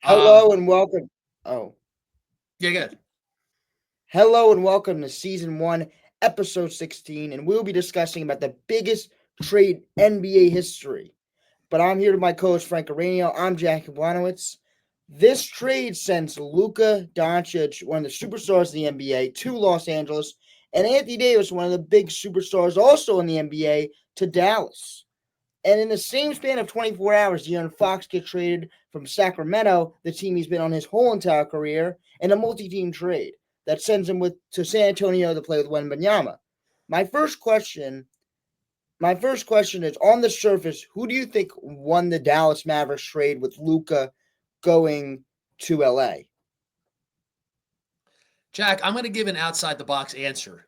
Hello and welcome. Oh, Yeah, good. hello and welcome to season one, episode 16, and we'll be discussing about the biggest trade NBA history. But I'm here with my co-host Frank Aranio. I'm Jackie Blanowitz. This trade sends Luka Doncic, one of the superstars in the NBA, to Los Angeles, and Anthony Davis, one of the big superstars also in the NBA, to Dallas. And in the same span of 24 hours, De'Aaron Fox gets traded from Sacramento, the team he's been on his whole entire career, in a multi-team trade that sends him to San Antonio to play with Wembanyama. My first question, my first question is on the surface, who do you think won the Dallas Mavericks trade with Luka going to LA? Jack, I'm going to give an outside the box answer.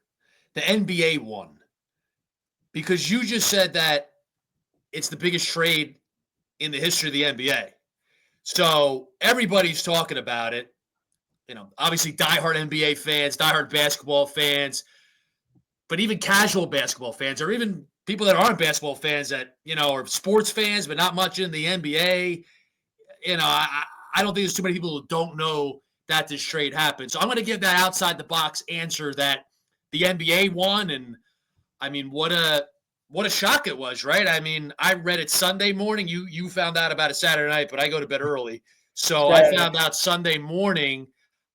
The NBA won because you just said that it's the biggest trade in the history of the NBA. So everybody's talking about it. Obviously, diehard NBA fans, diehard basketball fans, but even casual basketball fans, or even people that aren't basketball fans that, are sports fans, but not much in the NBA. I don't think there's too many people who don't know that this trade happened. So I'm going to give that outside the box answer that the NBA won. And I mean, what a shock it was, right? I mean, I read it Sunday morning. You found out about it Saturday night, but I go to bed early. So I Saturday. found out Sunday morning.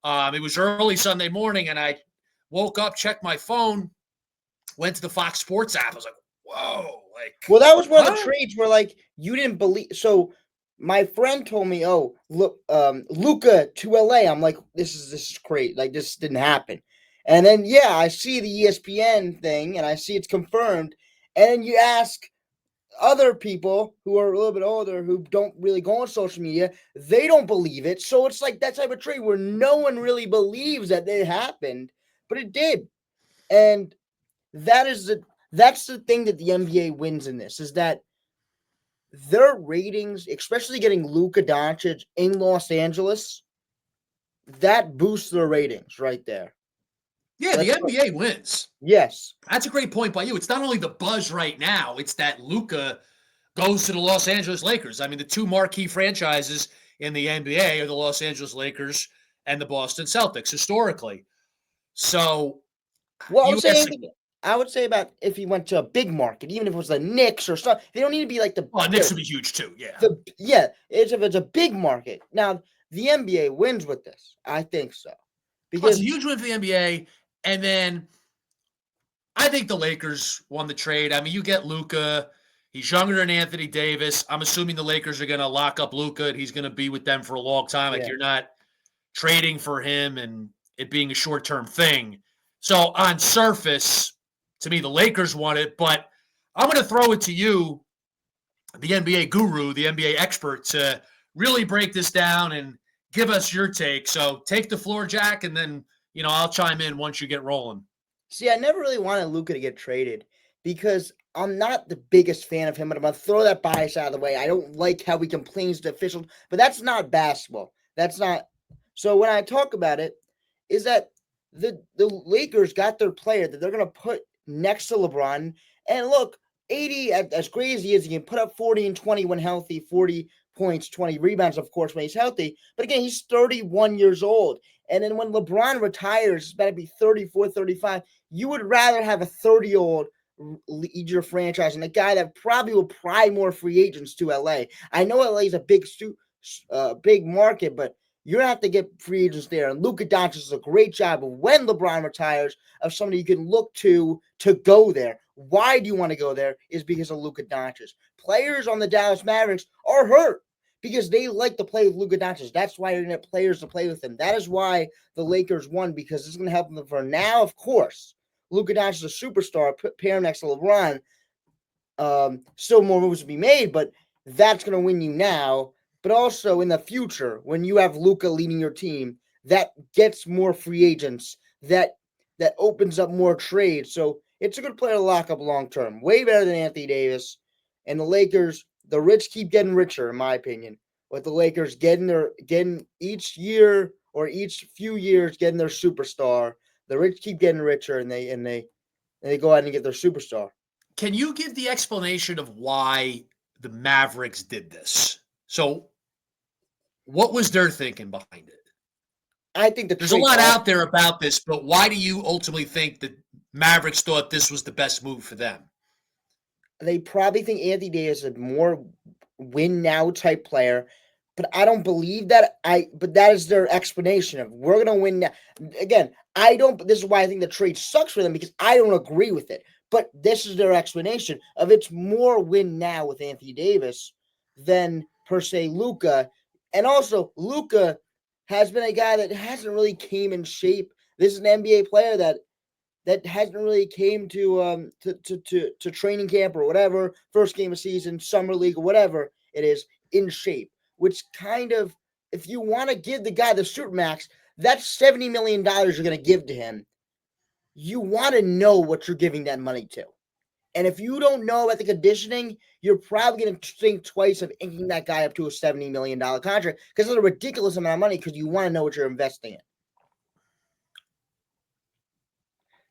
It was early Sunday morning, and I woke up, checked my phone, went to the Fox Sports app. I was like, whoa, Well, that was one of the huh? trades where like you didn't believe. So my friend told me, "Oh, look, Luca to LA." I'm like, "This is great. Like this didn't happen." And then yeah, I see the ESPN thing, and I see it's confirmed. And then you ask other people who are a little bit older who don't really go on social media, they don't believe it. So it's like that type of trade where no one really believes that it happened, but it did. And that is the that's the thing that the NBA wins in this is that their ratings, especially getting Luka Doncic in Los Angeles, that boosts their ratings right there. Yeah, the That's what, NBA wins. yes, That's a great point by you. It's not only the buzz right now, it's that Luka goes to the Los Angeles Lakers. I mean, the two marquee franchises in the NBA are the Los Angeles Lakers and the Boston Celtics historically. So well, you asked, I would say about if he went to a big market, even if it was the Knicks or something, they don't need to be like well, Knicks would be huge too. Yeah. the yeah. It's if it's a big market. Now the NBA wins with this. I think so Well, it's a because huge win for the NBA. And then I think the Lakers won the trade. I mean, you get Luka. He's younger than Anthony Davis. I'm assuming the Lakers are going to lock up Luka and he's going to be with them for a long time. Like yeah. you're not trading for him and it being a short term thing. So on surface, to me, the Lakers won it. But I'm going to throw it to you, the NBA guru, the NBA expert, to really break this down and give us your take. So take the floor, Jack, and then I'll chime in once you get rolling. See, I never really wanted Luca to get traded because I'm not the biggest fan of him, but I'm gonna throw that bias out of the way. I don't like how he complains to officials, but that's not basketball. That's not. So when I talk about it, is that the Lakers got their player that they're gonna put next to LeBron, and look, 80 as great as he is, he can put up 40 and 20 when healthy, 40 points, 20 rebounds, of course, when he's healthy. But again, he's 31 years old. And then when LeBron retires, it's about to be 34, 35. You would rather have a 30-year-old lead your franchise and a guy that probably will pry more free agents to LA. I know LA is a big market, but you're gonna have to get free agents there. And Luka Doncic does a great job of when LeBron retires of somebody you can look to go there. Why do you want to go there? Is because of Luka Doncic. Players on the Dallas Mavericks are hurt because they like to play with Luka Doncic. That's why you're going to have players to play with him. That is why the Lakers won, because it's going to help them for now, of course. Luka Doncic is a superstar. Pair him next to LeBron. Still more moves to be made, but that's going to win you now. But also in the future, when you have Luka leading your team, that gets more free agents. That opens up more trades. So it's a good player to lock up long term. Way better than Anthony Davis. And the Lakers, the rich keep getting richer, in my opinion. With the Lakers getting each year or each few years getting their superstar. The rich keep getting richer, and they go ahead and get their superstar. Can you give the explanation of why the Mavericks did this? So What was their thinking behind it? I think There's a lot out there about this, but why do you ultimately think that Mavericks thought this was the best move for them? They probably think Anthony Davis is a more win now type player, but I don't believe that. But that is their explanation of we're gonna win now. Again, I don't. This is why I think the trade sucks for them because I don't agree with it. But this is their explanation of it's more win now with Anthony Davis than per se Luka, and also Luka has been a guy that hasn't really came in shape. This is an NBA player that hasn't really came to training camp or whatever, first game of season, summer league or whatever it is, in shape. Which kind of, if you want to give the guy the supermax, that's $70 million you're going to give to him. You want to know what you're giving that money to. And if you don't know about the conditioning, you're probably going to think twice of inking that guy up to a $70 million contract because it's a ridiculous amount of money because you want to know what you're investing in.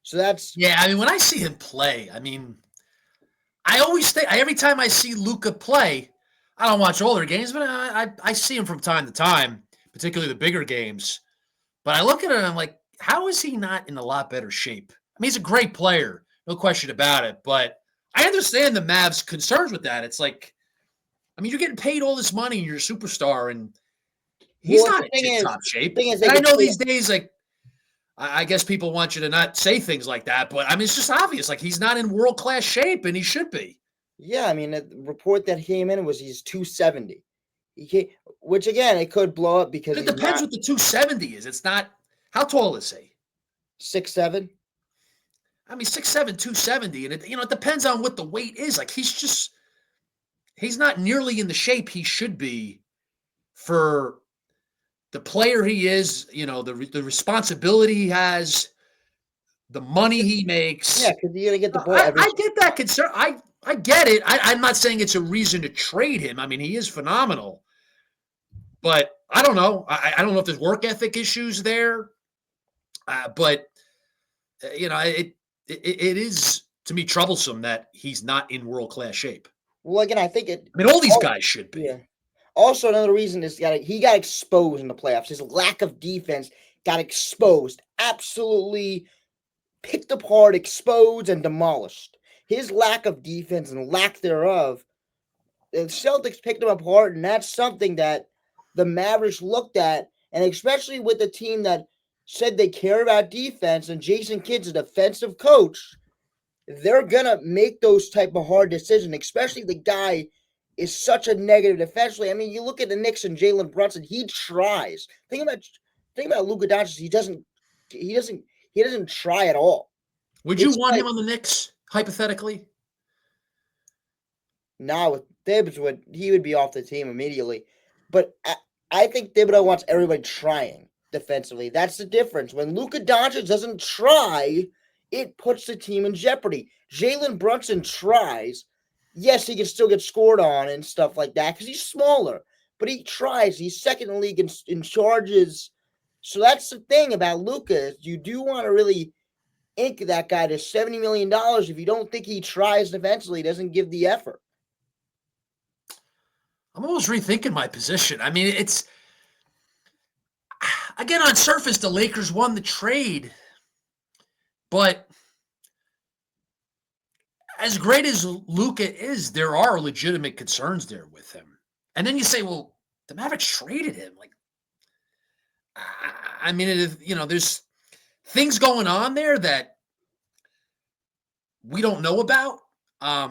So that's... Yeah, I mean, when I see him play, I mean, I always think, every time I see Luka play, I don't watch all their games, but I see him from time to time, particularly the bigger games. But I look at him and I'm like, how is he not in a lot better shape? I mean, he's a great player, no question about it. But I understand the Mavs' concerns with that. It's like, I mean, you're getting paid all this money and you're a superstar, and he's not in tip-top shape. And I know these days, like, I guess people want you to not say things like that, but I mean, it's just obvious. Like, he's not in world-class shape, and he should be. Yeah, I mean, the report that came in was he's 270. Which, again, it could blow up because it depends what the 270 is. It's not – how tall is he? 6'7". I mean, 6'7", 270, and it depends on what the weight is. Like, he's not nearly in the shape he should be for the player he is, the responsibility he has, the money he makes. Yeah, because you're going to get the ball I get that concern. I get it. I'm not saying it's a reason to trade him. I mean, he is phenomenal. But I don't know. I don't know if there's work ethic issues there. But, it is, to me, troublesome that he's not in world-class shape. Well, again, I mean, all these guys should be. Yeah. Also, another reason is he got exposed in the playoffs. His lack of defense got exposed. Absolutely picked apart, exposed, and demolished. His lack of defense and lack thereof, the Celtics picked him apart, and that's something that the Mavericks looked at, and especially with the team that said they care about defense, and Jason Kidd's a defensive coach, they're going to make those type of hard decisions, especially the guy is such a negative defensively. I mean, you look at the Knicks and Jalen Brunson, he tries. Think about Luka Doncic, he doesn't try at all. Would you want him on the Knicks, hypothetically? Nah, with Thibs, he would be off the team immediately. But I think Thibodeau wants everybody trying defensively. That's the difference. When Luka Doncic doesn't try, it puts the team in jeopardy. Jalen Brunson tries. Yes, he can still get scored on and stuff like that because he's smaller. But he tries. He's second in the league in charges. So that's the thing about Luka. You do want to really ink that guy to $70 million if you don't think he tries defensively, doesn't give the effort. I'm almost rethinking my position. I mean, it's again on surface, the Lakers won the trade, but as great as Luka is, there are legitimate concerns there with him. And then you say, well, the Mavericks traded him. Like, I mean, there's things going on there that we don't know about. I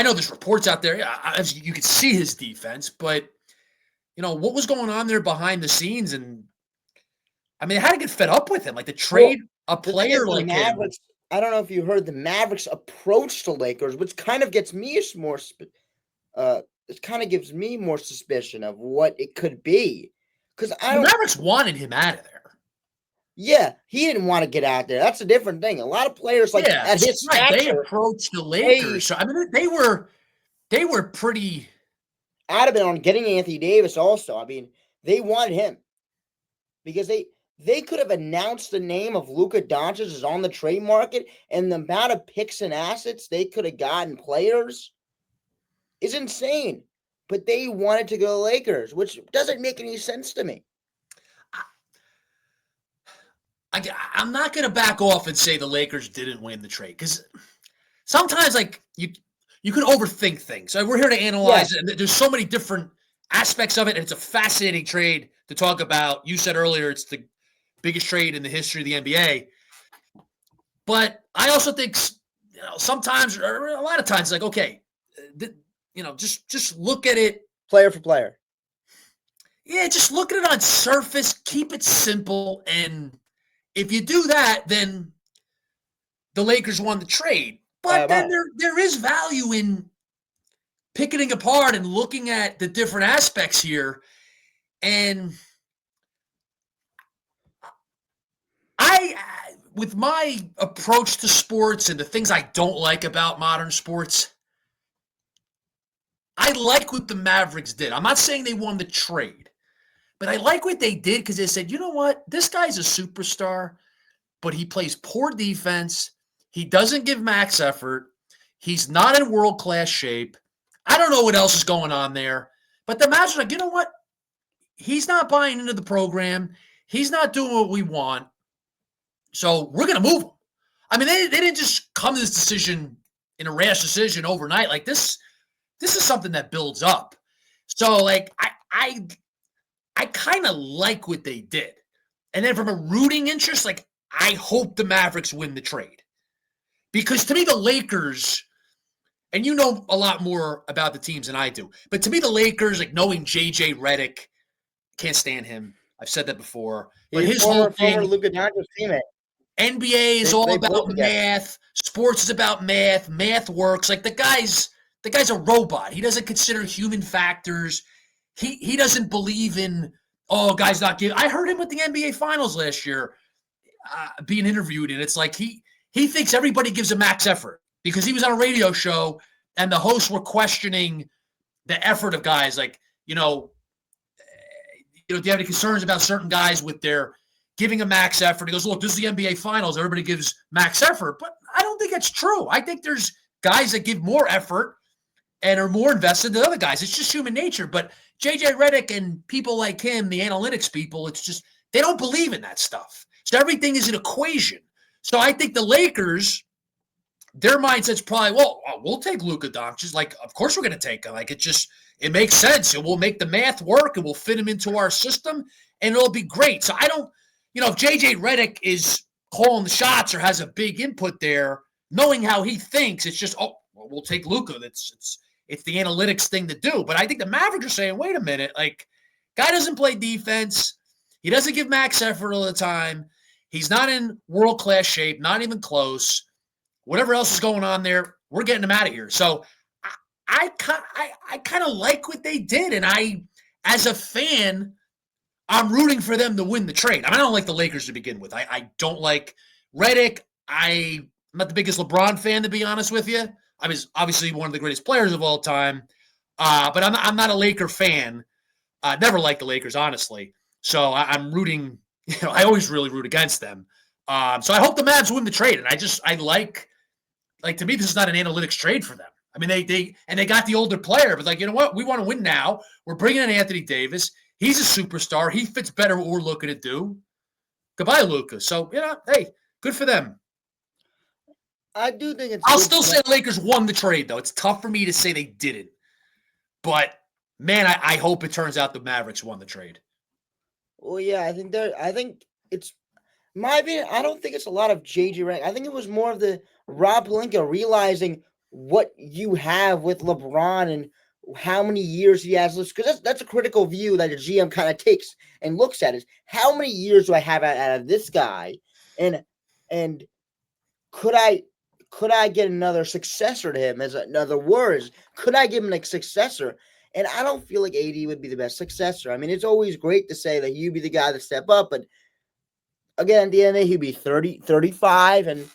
know there's reports out there. You could see his defense, but what was going on there behind the scenes? And I mean, they had to get fed up with him. Like, the trade a player like him. I don't know if you heard the Mavericks approach the Lakers, which kind of gets me more. It kind of gives me more suspicion of what it could be, because the Mavericks wanted him out of there. Yeah, he didn't want to get out there. That's a different thing. A lot of players at his stature, they approached the Lakers. So I mean, they were pretty adamant on getting Anthony Davis. Also, I mean, they wanted him because they could have announced the name of Luka Doncic is on the trade market, and the amount of picks and assets they could have gotten players is insane. but they wanted to go to the Lakers, which doesn't make any sense to me. I'm not going to back off and say the Lakers didn't win the trade because sometimes, like, you can overthink things. So we're here to analyze it, and there's so many different aspects of it, and it's a fascinating trade to talk about. You said earlier it's the biggest trade in the history of the NBA. But I also think, sometimes, or a lot of times, like, okay, just look at it. Player for player. Yeah, just look at it on surface. Keep it simple. And if you do that, then the Lakers won the trade. But then there is value in picking apart and looking at the different aspects here. And with my approach to sports and the things I don't like about modern sports, I like what the Mavericks did. I'm not saying they won the trade, but I like what they did because they said, you know what? This guy's a superstar, but he plays poor defense. He doesn't give max effort. He's not in world-class shape. I don't know what else is going on there. But the Mavs are like, you know what? He's not buying into the program. He's not doing what we want. So we're going to move him. I mean, they didn't just come to this decision in a rash decision overnight. Like, this is something that builds up. So, like, I kind of like what they did. And then from a rooting interest, like, I hope the Mavericks win the trade. Because to me, the Lakers, and you know a lot more about the teams than I do, but to me, the Lakers, like, knowing JJ Redick, can't stand him. I've said that before. But his whole thing, former Luka Doncic teammate. NBA is all about math. Sports is about math. Math works. Like, the guy's a robot. He doesn't consider human factors. He doesn't believe in, guys not giving. I heard him with the NBA Finals last year being interviewed, and it's like he thinks everybody gives a max effort because he was on a radio show and the hosts were questioning the effort of guys. Like, do you have any concerns about certain guys with their giving a max effort? He goes, look, this is the NBA Finals. Everybody gives max effort. But I don't think that's true. I think there's guys that give more effort and are more invested than other guys. It's just human nature. But JJ Redick and people like him, the analytics people, it's just they don't believe in that stuff. So everything is an equation. So I think the Lakers, their mindset's probably, well, we'll take Luka Doncic. Like, of course we're going to take him. Like, it makes sense. And we'll make the math work and we'll fit him into our system and it'll be great. So I don't, if JJ Redick is calling the shots or has a big input there, knowing how he thinks, it's just, we'll take Luka. It's the analytics thing to do. But I think the Mavericks are saying, wait a minute, like, guy doesn't play defense. He doesn't give max effort all the time. He's not in world-class shape, not even close. Whatever else is going on there, we're getting him out of here. So I kind of like what they did. And as a fan, I'm rooting for them to win the trade. I mean, I don't like the Lakers to begin with. I don't like Redick. I'm not the biggest LeBron fan, to be honest with you. I was obviously one of the greatest players of all time. But I'm not a Laker fan. Never liked the Lakers, honestly. So I'm rooting. I always really root against them. So I hope the Mavs win the trade. And I like to me, this is not an analytics trade for them. I mean, they got the older player, but, like, you know what? We want to win now. We're bringing in Anthony Davis. He's a superstar. He fits better what we're looking to do. Goodbye, Luka. So, hey, good for them. I do think it's. I'll still say the Lakers won the trade, though. It's tough for me to say they didn't. But, man, I hope it turns out the Mavericks won the trade. Well, yeah, I think it's my opinion. I don't think it's a lot of JJ Redick. I think it was more of the Rob Pelinka realizing what you have with LeBron and how many years he has. Because that's a critical view that a GM kind of takes and looks at is how many years do I have out of this guy, and could I get another successor to him? In other words, could I give him a successor? And I don't feel like AD would be the best successor. I mean, it's always great to say that you'd be the guy to step up, but again, at the end of the day, he'd be 30, 35, and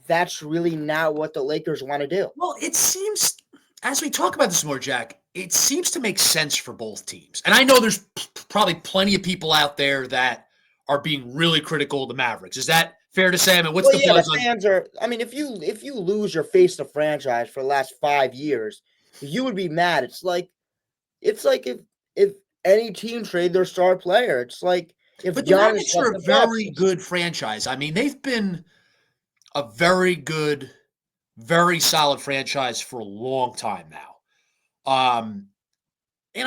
that's really not what the Lakers want to do. Well, it seems, as we talk about this more, Jack, it seems to make sense for both teams. And I know there's probably plenty of people out there that are being really critical of the Mavericks. Is that fair to say? I mean, what's the buzz the fans are? I mean, if you lose your face to franchise for the last 5 years, you would be mad. It's like it's like if any team trade their star player, it's like if But the Giannis Mavericks left are a the very Bucks. good franchise. I mean, they've been a very good, very solid franchise for a long time now.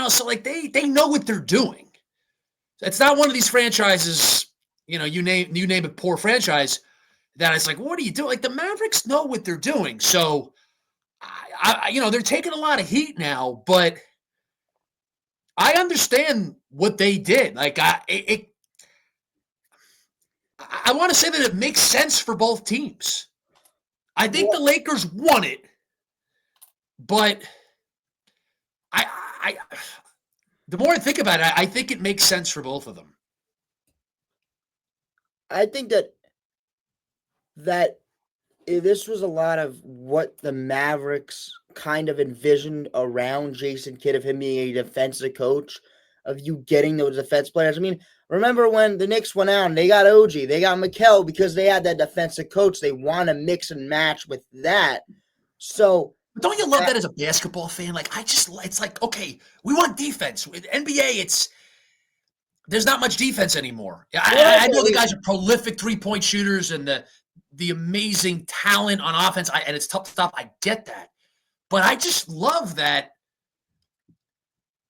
So like they know what they're doing. It's not one of these franchises, you name a poor franchise that it's like, what are you doing? Like the Mavericks know what they're doing. So they're taking a lot of heat now, but I understand what they did. Like I want to say that it makes sense for both teams. I think the Well, Lakers won it, but I the more I think about it, I think it makes sense for both of them. I think that this was a lot of what the Mavericks kind of envisioned around Jason Kidd of him being a defensive coach, of you getting those defense players. I mean, remember when the Knicks went out and they got OG, they got Mikal because they had that defensive coach. They want to mix and match with that. So But don't you love that as a basketball fan? Like it's like, okay, we want defense. With NBA, there's not much defense anymore. I know the guys are prolific 3-point shooters and the amazing talent on offense, and it's tough to stop. I get that. But I just love that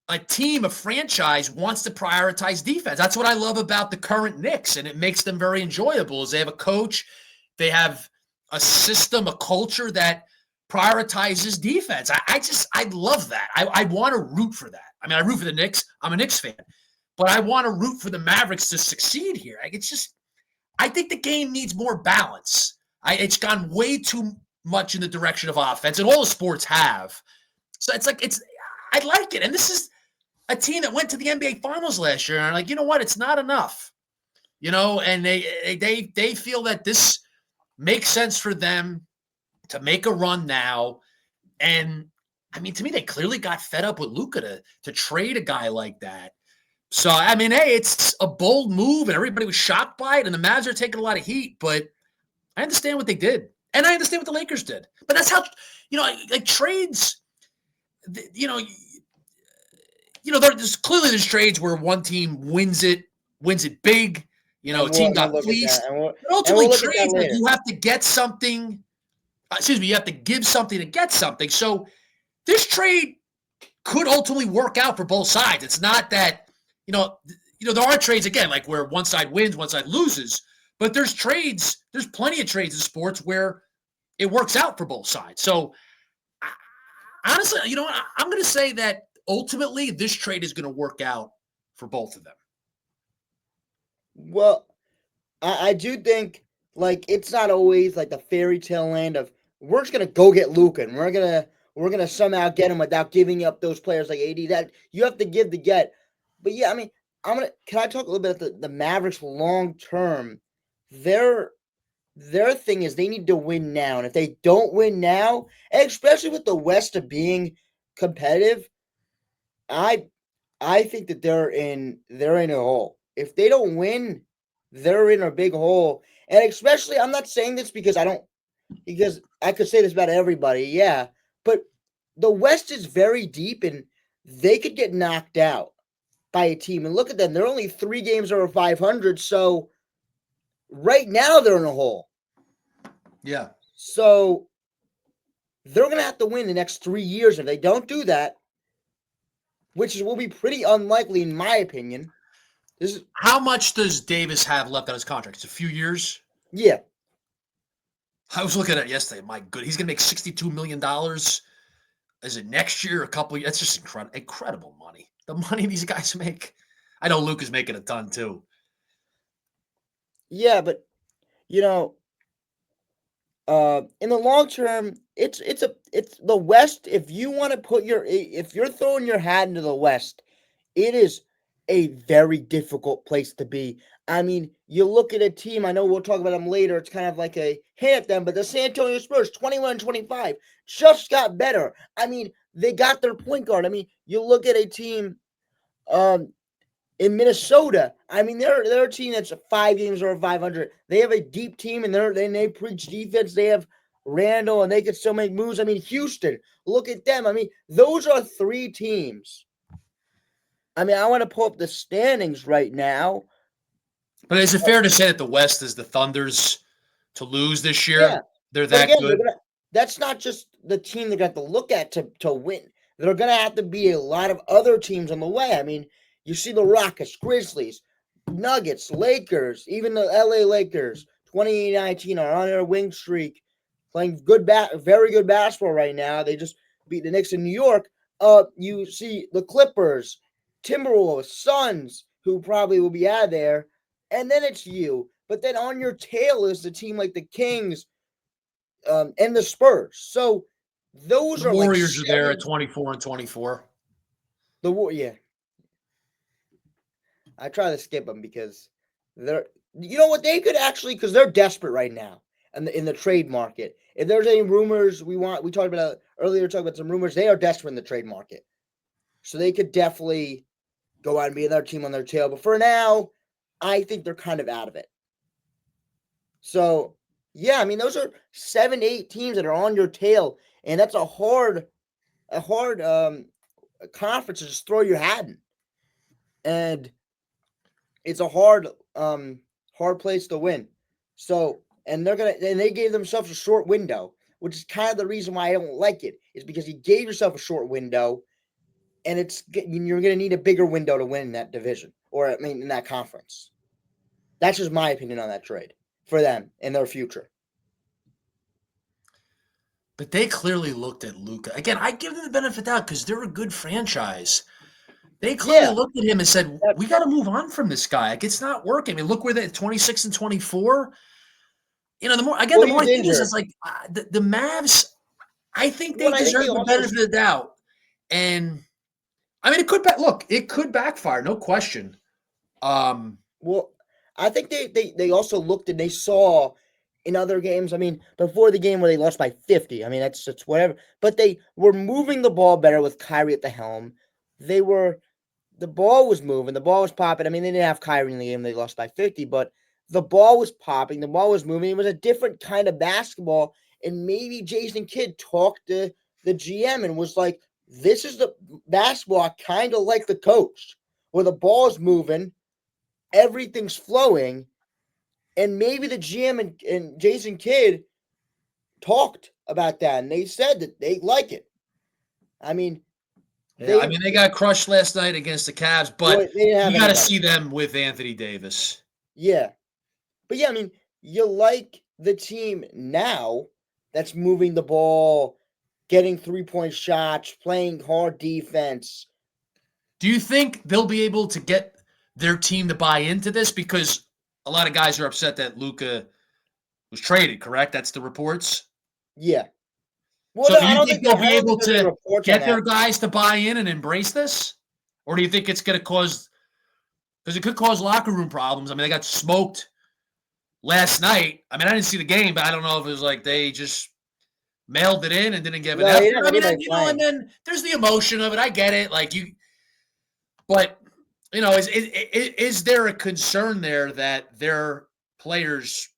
a team, a franchise wants to prioritize defense. That's what I love about the current Knicks, and it makes them very enjoyable. Is they have a coach, they have a system, a culture that prioritizes defense. I love that. I want to root for that. I mean, I root for the Knicks. I'm a Knicks fan, but I want to root for the Mavericks to succeed here. I think the game needs more balance. It's gone way too much in the direction of offense, and all the sports have. So I like it, and this is a team that went to the NBA Finals last year, and I'm like, you know what? It's not enough, and they feel that this makes sense for them to make a run now. And I mean, to me, they clearly got fed up with Luka to trade a guy like that. So I mean, hey, it's a bold move, and everybody was shocked by it, and the Mavs are taking a lot of heat, but I understand what they did, and I understand what the Lakers did. But that's how like trades. There's trades where one team wins it big. A team got look at fleeced. that, But and we'll ultimately, look at that trades, like later. you have to get something. You have to give something to get something. So this trade could ultimately work out for both sides. It's not that there are trades again, like where one side wins, one side loses. But there's plenty of trades in sports where it works out for both sides. So honestly, I'm going to say that ultimately this trade is going to work out for both of them. Well, I do think like it's not always like the fairy tale land of we're just gonna go get Luka and we're gonna somehow get him without giving up those players like AD. That you have to give to get. But yeah, I mean, can I talk a little bit about the Mavericks long term? Their their thing is they need to win now, and if they don't win now, and especially with the West of being competitive, I I think that they're in a hole. If they don't win, they're in a big hole. And especially I'm not saying this because I could say this about everybody, yeah. But the West is very deep and they could get knocked out by a team. And look at them. They're only 3 games over 500. So right now they're in a hole. Yeah. So they're going to have to win the next 3 years. If they don't do that, which will be pretty unlikely in my opinion. How much does Davis have left on his contract? It's a few years. Yeah. I was looking at it yesterday. My good, he's going to make $62 million. Is it next year? A couple of years? That's just incredible money. The money these guys make. I know Luke is making a ton too. Yeah, but you know, in the long term, it's the West. If you want to if you're throwing your hat into the West, it is a very difficult place to be. I mean, you look at a team, I know we'll talk about them later. It's kind of like a hint at them, but the San Antonio Spurs, 21-25, just got better. I mean, they got their point guard. I mean, you look at a team um in Minnesota, I mean, they're a team that's 5 games over 500. They have a deep team, and they preach defense. They have Randall, and they can still make moves. I mean, Houston, look at them. I mean, those are 3 teams I mean, I want to pull up the standings right now. But is it fair to say that the West is the Thunder's to lose this Yeah, year? They're but that again, good. that's not just the team they got to look at to win. There are gonna have to be a lot of other teams on the way. I mean, you see the Rockets, Grizzlies, Nuggets, Lakers, even the LA Lakers, 2019 are on their wing streak, playing very good basketball right now. They just beat the Knicks in New York. You see the Clippers, Timberwolves, Suns, who probably will be out of there, and then it's you. But then on your tail is the team like the Kings, and the Spurs. So those The are like Warriors are there at seven. 24 and 24. Yeah, I try to skip them because they're, you know what, they could actually, because they're desperate right now in the trade market. If there's any rumors we talked about earlier, talked about some rumors. They are desperate in the trade market, so they could definitely go out and be another team on their tail. But for now, I think they're kind of out of it. So yeah, I mean those are 7, 8 teams that are on your tail, and that's a hard conference to just throw your hat in, and it's a hard place to win. So, and they gave themselves a short window, which is kind of the reason why I don't like it, is because you gave yourself a short window, and you're gonna need a bigger window to win that division, or I mean in that conference. That's just my opinion on that trade for them in their future. But they clearly looked at Luca. Again, I give them the benefit of the doubt because they're a good franchise. They clearly Yeah. looked at him and said, That, "We got to move on from this guy. Like, it's not working." I mean, look where they're 26 and 24. The well, he more was I think this, injured. it's like the Mavs. I think they Well, I think they deserve the also. benefit of the doubt. And I mean, it could backfire, no question. Um, Well, I think they also looked and they saw in other games. I mean, before the game where they lost by 50. I mean, that's whatever. But they were moving the ball better with Kyrie at the helm. They were the ball was moving, the ball was popping. I mean, they didn't have Kyrie in the game; they lost by 50. But the ball was popping, the ball was moving. It was a different kind of basketball. And maybe Jason Kidd talked to the GM and was like, "This is the basketball I kind of like the coach, where the ball's moving, everything's flowing." And maybe the GM and Jason Kidd talked about that, and they said that they like it. I mean, yeah, I they mean, they got crushed last night against the Cavs, well, but they didn't have you got to anybody. see them with Anthony Davis. Yeah, but yeah, I mean, you like the team now that's moving the ball, getting 3-point shots, playing hard defense. Do you think they'll be able to get their team to buy into this? Because a lot of guys are upset that Luca was traded, correct? That's the reports. Yeah. Well, So no, do you think they'll I be don't think able there's any to reports on get their that. guys to buy in and embrace this? Or do you think it's going to cause, because it could cause locker room problems? I mean, they got smoked last night. I mean, I didn't see the game, but I don't know if it was like they just mailed it in and didn't give an No, they effort. didn't I have mean, anybody and playing. then there's the emotion of it. I get it. Like but is there a concern there that their players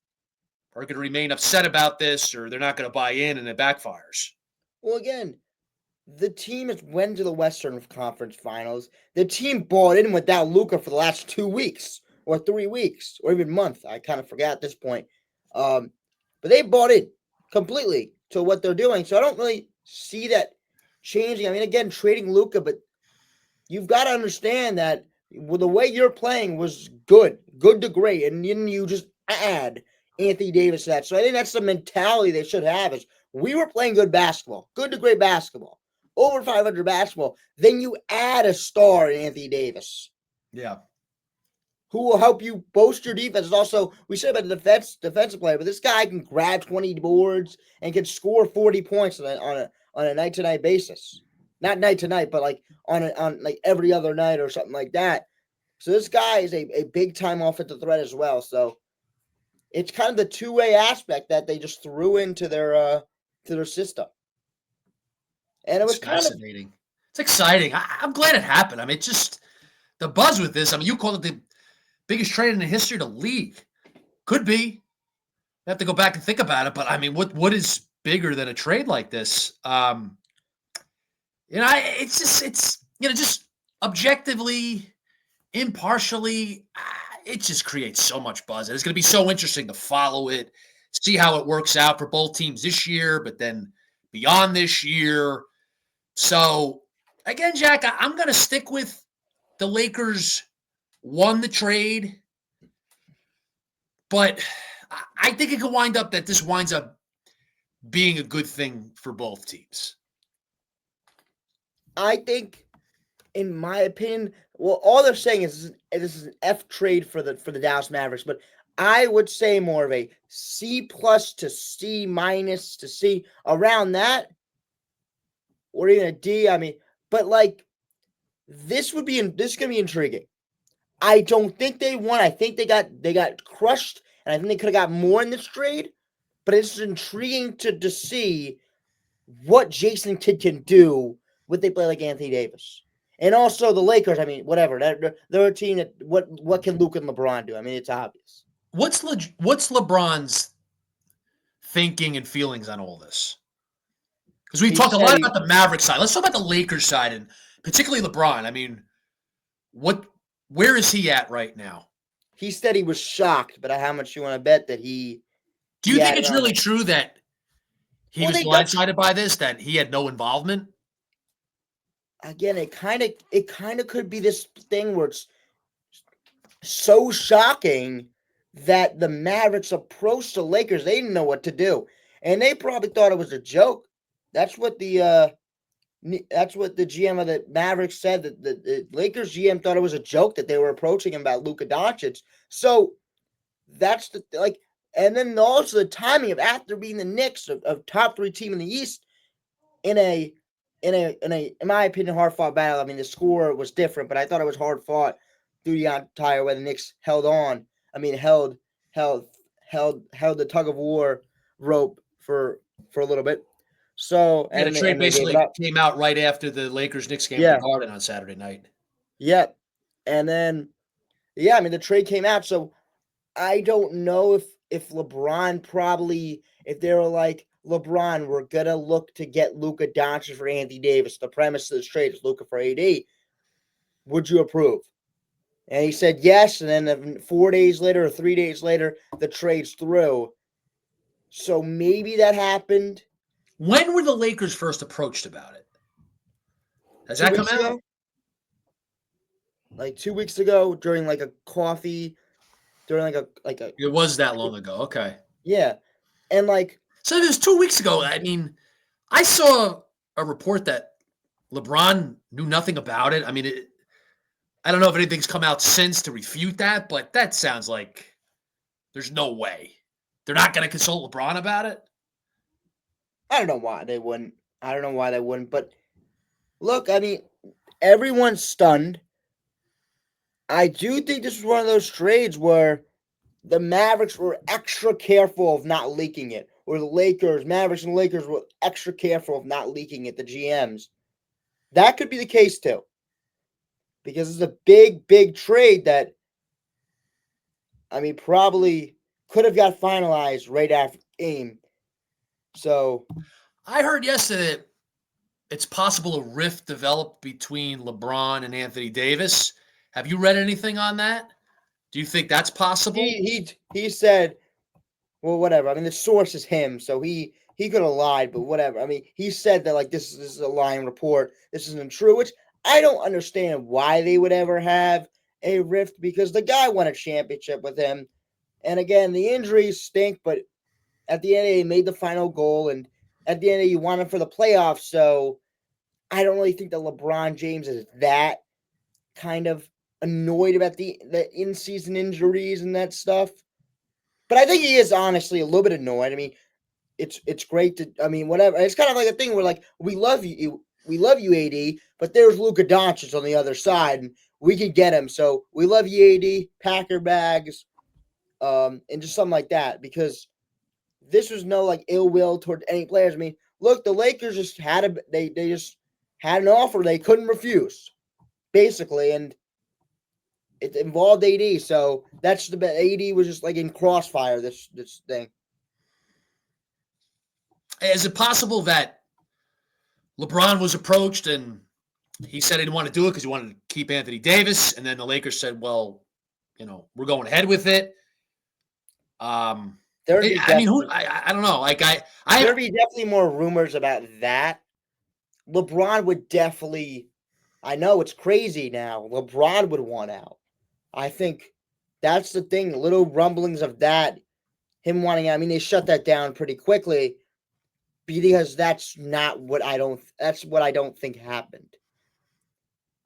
are going to remain upset about this, or they're not going to buy in and it backfires? Well, again, the team has went to the Western Conference Finals. The team bought in without Luca for the last 2 weeks or 3 weeks or even month. I kind of forgot at this point. Um, but they bought in completely to what they're doing. So I don't really see that changing. I mean, again, trading Luca, but you've got to understand that the way you're playing was good to great, and then you just add Anthony Davis to that. So I think that's the mentality they should have: is we were playing good basketball, good to great basketball, over 500 basketball. Then you add a star in Anthony Davis, Yeah. who will help you boost your defense. Also, we said about the defensive player, but this guy can grab 20 boards and can score 40 points on a night to night basis. Not night to night, but like on like every other night or something like that. So this guy is a big time offensive threat as well. So it's kind of the two-way aspect that they just threw into their system. And it It's was kind of, fascinating. It's exciting. I'm glad it happened. I mean, it's just the buzz with this. I mean, you called it the biggest trade in the history of the league. Could be. I have to go back and think about it. But I mean, what is bigger than a trade like this? It's just objectively, impartially, it just creates so much buzz. And it's going to be so interesting to follow it, see how it works out for both teams this year, but then beyond this year. So, again, Jack, I'm going to stick with the Lakers won the trade, but I think it could wind up that this winds up being a good thing for both teams. I think, in my opinion, well, all they're saying is this is an F trade for the Dallas Mavericks, but I would say more of a C plus to C minus to C, around that, or even a D. I mean, but like this is gonna be intriguing. I don't think they won. I think they got crushed, and I think they could have got more in this trade. But it's intriguing to see what Jason Kidd can do when they play like Anthony Davis. And also the Lakers, I mean, whatever. They're a team that what can Luke and LeBron do? I mean, it's obvious. What's LeBron's thinking and feelings on all this? Because we talked a lot about the Mavericks side. Let's talk about the Lakers side, and particularly LeBron. I mean, where is he at right now? He said he was shocked, but how much you want to bet that he? Do you think it's really true that he was blindsided by this, that he had no involvement? Again, it kind of could be this thing where it's so shocking that the Mavericks approached the Lakers. They didn't know what to do, and they probably thought it was a joke. That's what the GM of the Mavericks said, that the Lakers GM thought it was a joke that they were approaching him about Luka Doncic. So that's and then also the timing of after being the Knicks, of top 3 team in the East, in my opinion, hard fought battle. I mean, the score was different, but I thought it was hard fought through the entire way. The Knicks held on. I mean, held the tug of war rope for a little bit. So, and the trade basically came out right after the Lakers-Knicks game at the Garden on Saturday night. Yeah. And then, I mean, the trade came out. So I don't know if LeBron probably, if they were like, LeBron, we're going to look to get Luka Doncic for Anthony Davis. The premise of this trade is Luka for AD. Would you approve? And he said yes. And then 4 days later or 3 days later, the trade's through. So maybe that happened. When were the Lakers first approached about it? Has that come out? Like 2 weeks ago, during like a coffee, during like a. It was that long ago. Okay. Yeah, and like. So it was 2 weeks ago. I mean, I saw a report that LeBron knew nothing about it. I mean, I don't know if anything's come out since to refute that, but that sounds like there's no way. They're not going to consult LeBron about it? I don't know why they wouldn't. But look, I mean, everyone's stunned. I do think this was one of those trades where the Mavericks were extra careful of not leaking it, or the Mavericks and Lakers were extra careful of not leaking it, the GMs. That could be the case too. Because it's a big, big trade that, I mean, probably could have got finalized right after the game. So I heard yesterday that it's possible a rift developed between LeBron and Anthony Davis. Have you read anything on that? Do you think that's possible? He said, well, whatever. I mean, the source is him, so he could have lied, but whatever. I mean, he said that like this is a lying report. This isn't true, which I don't understand why they would ever have a rift, because the guy won a championship with him. And again, the injuries stink, but at the end, he made the final goal, and at the end, you want him for the playoffs. So I don't really think that LeBron James is that kind of annoyed about the in-season injuries and that stuff. But I think he is honestly a little bit annoyed. I mean, it's great to, I mean, whatever. It's kind of like a thing where like we love you, AD, but there's Luka Doncic on the other side, and we can get him. So we love you, AD. Pack your bags, and just something like that, because this was no like ill will toward any players. I mean, look, the Lakers just had they just had an offer they couldn't refuse, basically, and it involved AD. So that's the AD was just like in crossfire. This thing. Is it possible that LeBron was approached and he said he didn't want to do it because he wanted to keep Anthony Davis. And then the Lakers said, well, we're going ahead with it. There would be definitely, I don't know. Like there would be definitely more rumors about that. LeBron would definitely, I know it's crazy now. LeBron would want out. I think that's the thing. Little rumblings of that, him wanting out. I mean, they shut that down pretty quickly because that's what I don't think happened.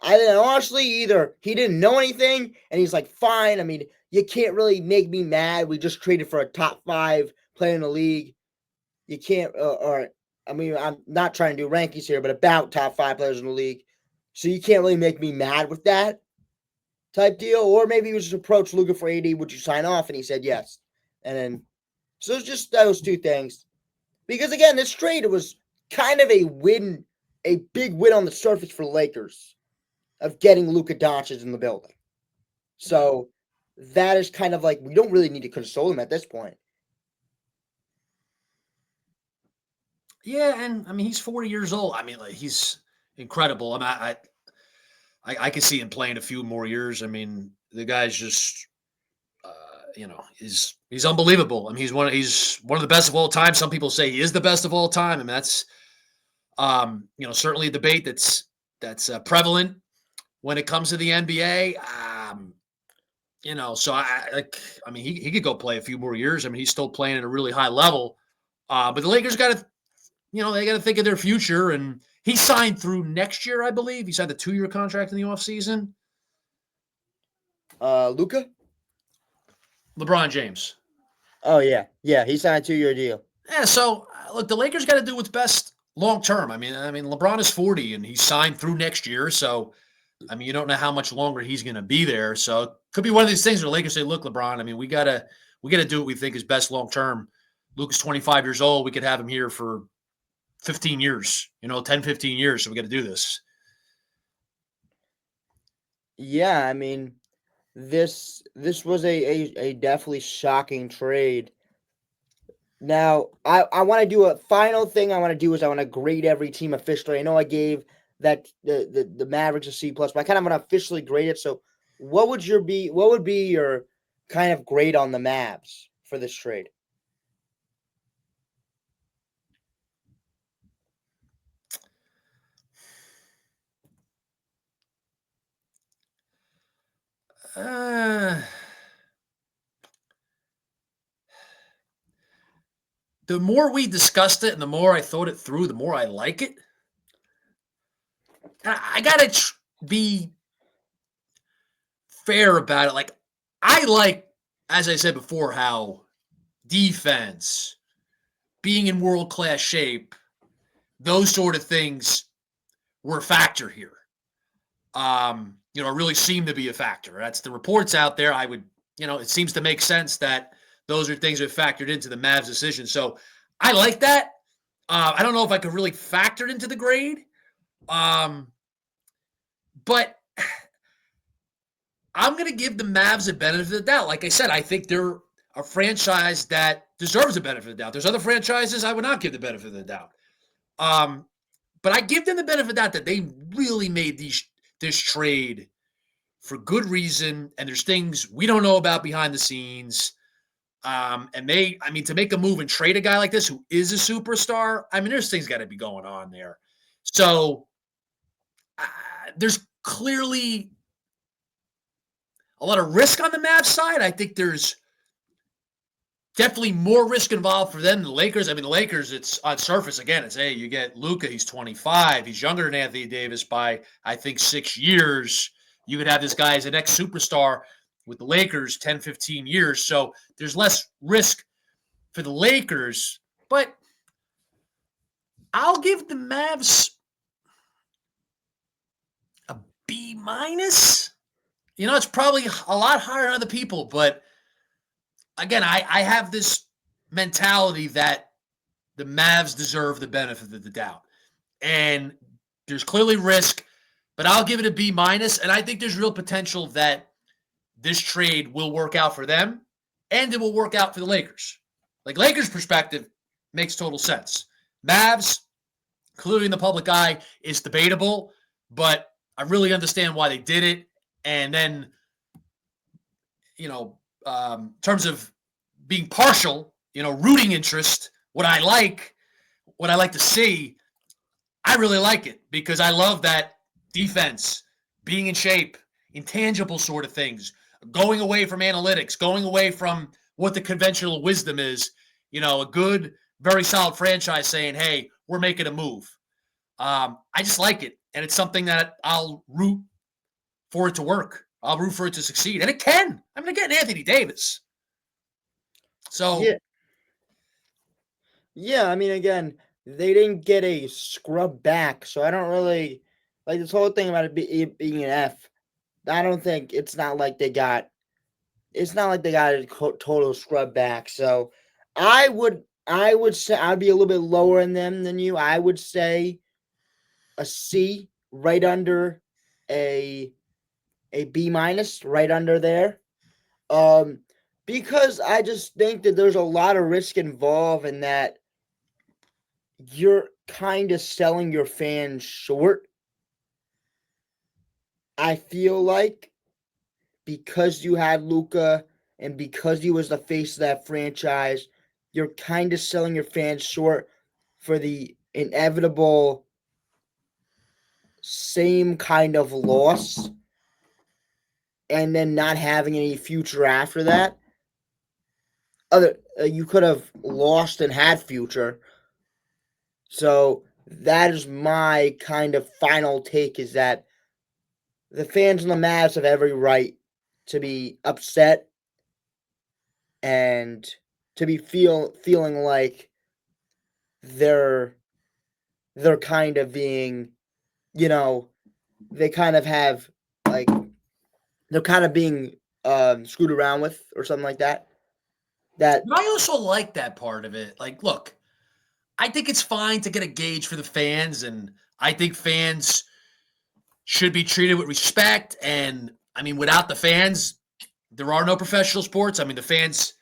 Honestly, either he didn't know anything and he's like, fine. I mean, you can't really make me mad. We just traded for a top 5 player in the league. You can't, I mean, I'm not trying to do rankings here, but about top 5 players in the league. So you can't really make me mad with that type deal. Or maybe he was just approached Luka for AD, would you sign off? And he said yes. And then, so it's just those two things. Because again, this trade was kind of a big win on the surface for the Lakers of getting Luka Doncic in the building. So that is kind of like, we don't really need to console him at this point. Yeah, and I mean, he's 40 years old. I mean, like, he's incredible. I mean, I can see him playing a few more years. I mean, the guy's just, he's unbelievable. I mean, he's one of the best of all time. Some people say he is the best of all time. I mean, that's, certainly a debate that's prevalent when it comes to the NBA. So I mean, he could go play a few more years. I mean, he's still playing at a really high level. But the Lakers got to, they got to think of their future. And he signed through next year, I believe. He signed a 2-year contract in the offseason. Luka? LeBron James. Oh, yeah. Yeah, he signed a 2-year deal. Yeah, so, look, the Lakers got to do what's best long term. I mean, LeBron is 40, and he signed through next year. So, I mean, you don't know how much longer he's going to be there. So, it could be one of these things where the Lakers say, look, LeBron, I mean, we got to do what we think is best long term. Luka's 25 years old. We could have him here for 15 years, 10, 15 years. So we got to do this. Yeah, I mean, this was a definitely shocking trade. Now, I want to do a final thing. I want to do is I want to grade every team officially. I know I gave that the Mavericks a C plus, but I kind of want to officially grade it. So, what would be your kind of grade on the Mavs for this trade? The more we discussed it and the more I thought it through, the more I like it. And I got to be fair about it. Like, I like, as I said before, how defense, being in world-class shape, those sort of things were a factor here. Really seem to be a factor. That's the reports out there. It seems to make sense that those are things that factored into the Mavs decision. So I like that. I don't know if I could really factor it into the grade. But I'm going to give the Mavs a benefit of the doubt. Like I said, I think they're a franchise that deserves a benefit of the doubt. There's other franchises I would not give the benefit of the doubt. But I give them the benefit of the doubt that they really made this trade for good reason, and there's things we don't know about behind the scenes. And to make a move and trade a guy like this who is a superstar, I mean, there's things got to be going on there. So there's clearly a lot of risk on the Mavs side. I think there's definitely more risk involved for them than the Lakers. I mean, the Lakers, it's on surface, again, it's, hey, you get Luka, he's 25. He's younger than Anthony Davis by, I think, 6 years. You could have this guy as the next superstar with the Lakers 10, 15 years. So there's less risk for the Lakers. But I'll give the Mavs a B minus. It's probably a lot higher than other people, but again, I have this mentality that the Mavs deserve the benefit of the doubt. And there's clearly risk, but I'll give it a B minus. And I think there's real potential that this trade will work out for them and it will work out for the Lakers. Like, Lakers' perspective makes total sense. Mavs, clearly in the public eye, is debatable. but I really understand why they did it. And then, in terms of being partial, rooting interest, what I like to see, I really like it because I love that defense, being in shape, intangible sort of things, going away from analytics, going away from what the conventional wisdom is. A good, very solid franchise saying, hey, we're making a move. I just like it. And it's something that I'll root for it to work. I'll root for it to succeed. And it can. I'm going to get Anthony Davis. So, Yeah, I mean, again, they didn't get a scrub back, so I don't really like this whole thing about it being an F. I don't think it's not like they got. It's not like they got a total scrub back. So, I would say I'd be a little bit lower in them than you. I would say a C, right under a B minus, right under there. Um, because I just think that there's a lot of risk involved in that you're kind of selling your fans short. I feel like because you had Luka and because he was the face of that franchise, you're kind of selling your fans short for the inevitable same kind of loss and then not having any future after that. You could have lost and had future. So that is my kind of final take, is that the fans and the Mavs have every right to be upset and to be feeling like they're kind of being, they kind of have like they're kind of being screwed around with or something like that. That I also like that part of it. Like, look, I think it's fine to get a gauge for the fans, and I think fans should be treated with respect. And I mean, without the fans, there are no professional sports. I mean, the fans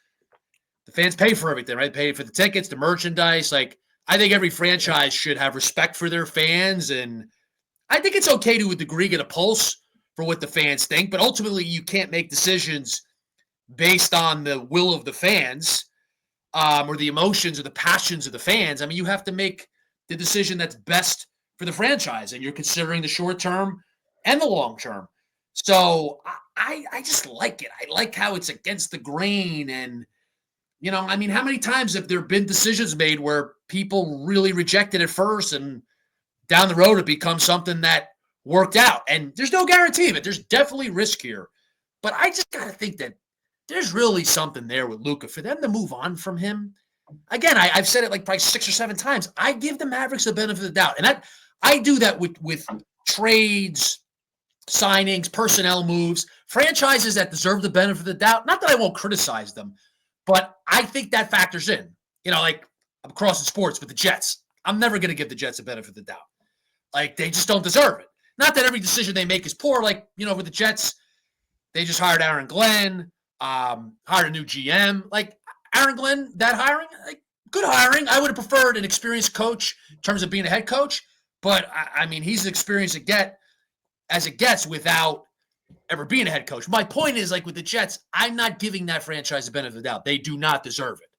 pay for everything, right? Pay for the tickets, the merchandise. Like, I think every franchise should have respect for their fans, and I think it's okay to a degree get a pulse for what the fans think. But ultimately, you can't make decisions based on the will of the fans, or the emotions or the passions of the fans. I mean, you have to make the decision that's best for the franchise, and you're considering the short term and the long term. So I just like it. I like how it's against the grain. And, I mean, how many times have there been decisions made where people really rejected at first and down the road it becomes something that worked out? And there's no guarantee of it. There's definitely risk here. But I just got to think that there's really something there with Luka. For them to move on from him, again, I've said it like probably 6 or 7 times. I give the Mavericks the benefit of the doubt, and I do that with trades, signings, personnel moves, franchises that deserve the benefit of the doubt. Not that I won't criticize them, but I think that factors in. Like I'm crossing sports with the Jets. I'm never going to give the Jets the benefit of the doubt. Like, they just don't deserve it. Not that every decision they make is poor. Like, with the Jets, they just hired Aaron Glenn. Hired a new GM. Like, Aaron Glenn, that hiring, like, good hiring. I would have preferred an experienced coach in terms of being a head coach, but I mean, he's as experienced as it gets without ever being a head coach. My point is, like with the Jets, I'm not giving that franchise the benefit of the doubt. They do not deserve it.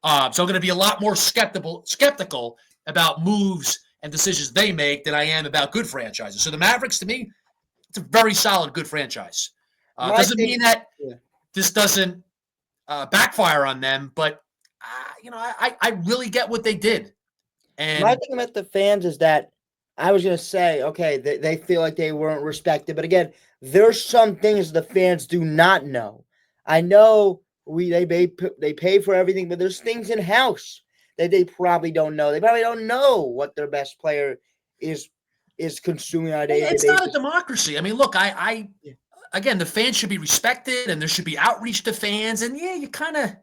So I'm going to be a lot more skeptical about moves and decisions they make than I am about good franchises. So the Mavericks, to me, it's a very solid, good franchise. Doesn't mean that this doesn't backfire on them, but I really get what they did. And my thing about the fans is that I was going to say, okay, they feel like they weren't respected, but again, there's some things the fans do not know. I know they pay for everything, but there's things in house that they probably don't know. They probably don't know what their best player is consuming on a daily basis. It's not a democracy. I mean, look, again, the fans should be respected, and there should be outreach to fans. And yeah, you kind of,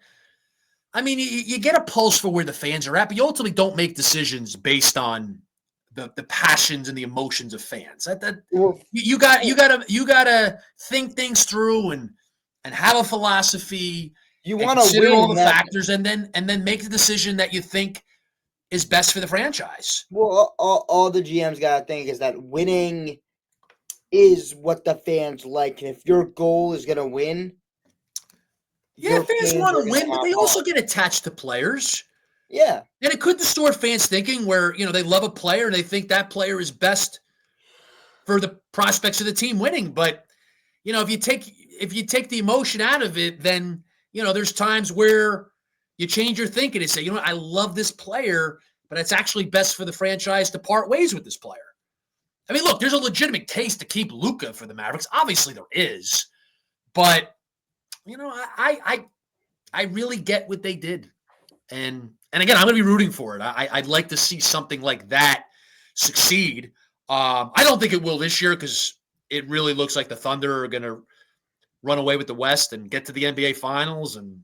I mean, you get a pulse for where the fans are at, but you ultimately don't make decisions based on the passions and the emotions of fans. You gotta think things through and have a philosophy. You want to consider all the factors, and then make the decision that you think is best for the franchise. Well, all the GMs got to think is that winning is what the fans like. And if your goal is going to win, Yeah, your fans fans want are to going to win, but have they also heart. get attached to players. Yeah. And it could distort fans' thinking where, they love a player and they think that player is best for the prospects of the team winning. But, if you take the emotion out of it, then, there's times where you change your thinking and say, I love this player, but it's actually best for the franchise to part ways with this player. I mean, look, there's a legitimate case to keep Luka for the Mavericks. Obviously there is. But, I really get what they did. And again, I'm going to be rooting for it. I'd like to see something like that succeed. I don't think it will this year because it really looks like the Thunder are going to run away with the West and get to the NBA Finals, and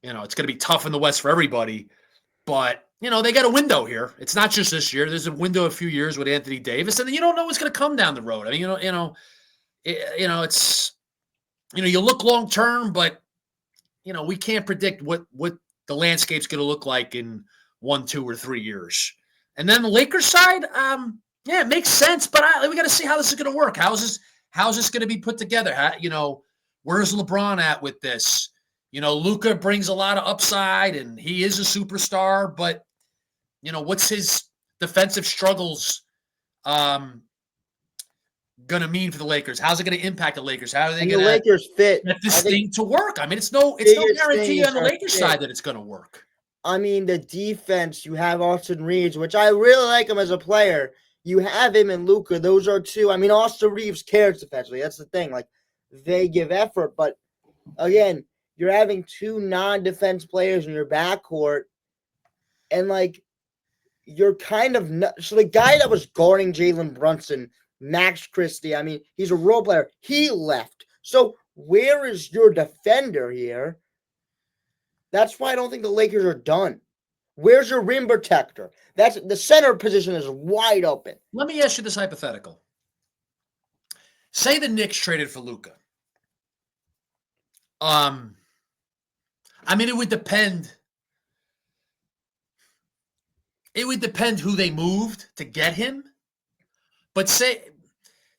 it's going to be tough in the West for everybody. But they got a window here. It's not just this year. There's a window a few years with Anthony Davis, and then you don't know what's going to come down the road. I mean, it's you look long term, but we can't predict what the landscape's going to look like in 1, 2, or 3 years. And then the Lakers side, yeah, it makes sense, but we got to see how this is going to work. How's this going to be put together? Where's LeBron at with this? Luka brings a lot of upside, and he is a superstar, but what's his defensive struggles going to mean for the Lakers? How's it going to impact the Lakers? How are they And the going to Lakers fit. get I this think thing to work? I mean, it's no biggest thing guarantee is on the their Lakers fit. side that it's going to work. I mean, the defense, you have Austin Reeves, which I really like him as a player. You have him and Luka. Those are two. I mean, Austin Reeves cares defensively. That's the thing. Like, they give effort. But, again, you're having two non-defense players in your backcourt. And, like, you're kind of – so the guy that was guarding Jalen Brunson, Max Christie, I mean, he's a role player. He left. So where is your defender here? That's why I don't think the Lakers are done. Where's your rim protector? That's the center position is wide open. Let me ask you this hypothetical. Say the Knicks traded for Luka. I mean, it would depend. It would depend who they moved to get him. But say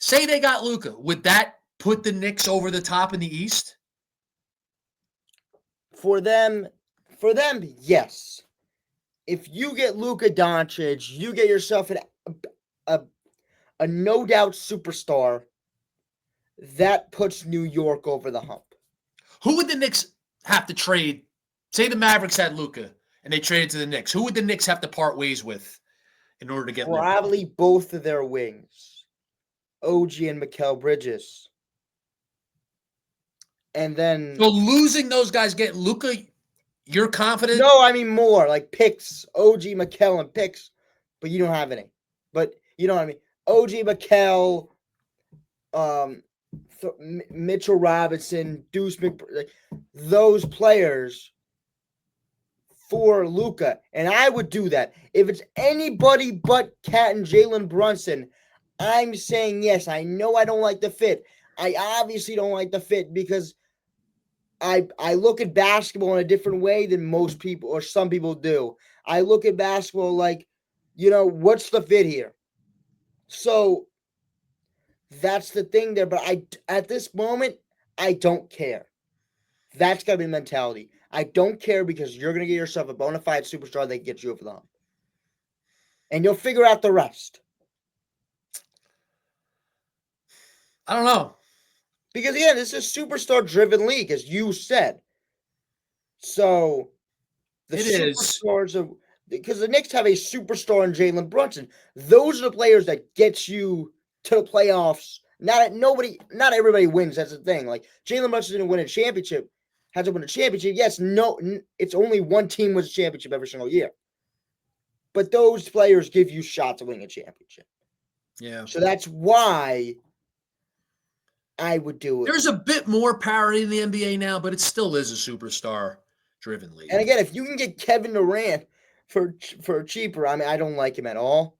they got Luka. Would that put the Knicks over the top in the East? For them, yes. If you get Luka Doncic, you get yourself a no doubt superstar. That puts New York over the hump. Who would the Knicks have to trade? Say the Mavericks had Luka and they traded to the Knicks. Who would the Knicks have to part ways with in order to get Luka? Probably both of their wings, OG and Mikal Bridges. And then so losing those guys, getting Luka, you're confident? No, I mean more like picks, OG, Mikal, and picks, but you don't have any. But you know what I mean? OG, Mikal, Mitchell Robinson, Deuce like, those players for Luka, and I would do that if it's anybody but Cat and Jalen Brunson. I'm saying yes. I know I don't like the fit. I obviously don't like the fit because I look at basketball in a different way than most people or some people do. I look at basketball like, what's the fit here? So that's the thing there. But at this moment, I don't care. That's got to be the mentality. I don't care because you're going to get yourself a bona fide superstar that gets you over the hump. And you'll figure out the rest. I don't know. Because, again, this is a superstar-driven league, as you said. So, the superstars of – because the Knicks have a superstar in Jalen Brunson. Those are the players that get you to the playoffs. Not everybody wins. That's the thing. Like, Jalen Brunson didn't win a championship. Hasn't won a championship. Yes, no, it's only one team wins a championship every single year. But those players give you shots of winning a championship. Yeah. So that's why I would do it. There's a bit more parity in the NBA now, but it still is a superstar-driven league. And again, if you can get Kevin Durant for cheaper, I mean, I don't like him at all.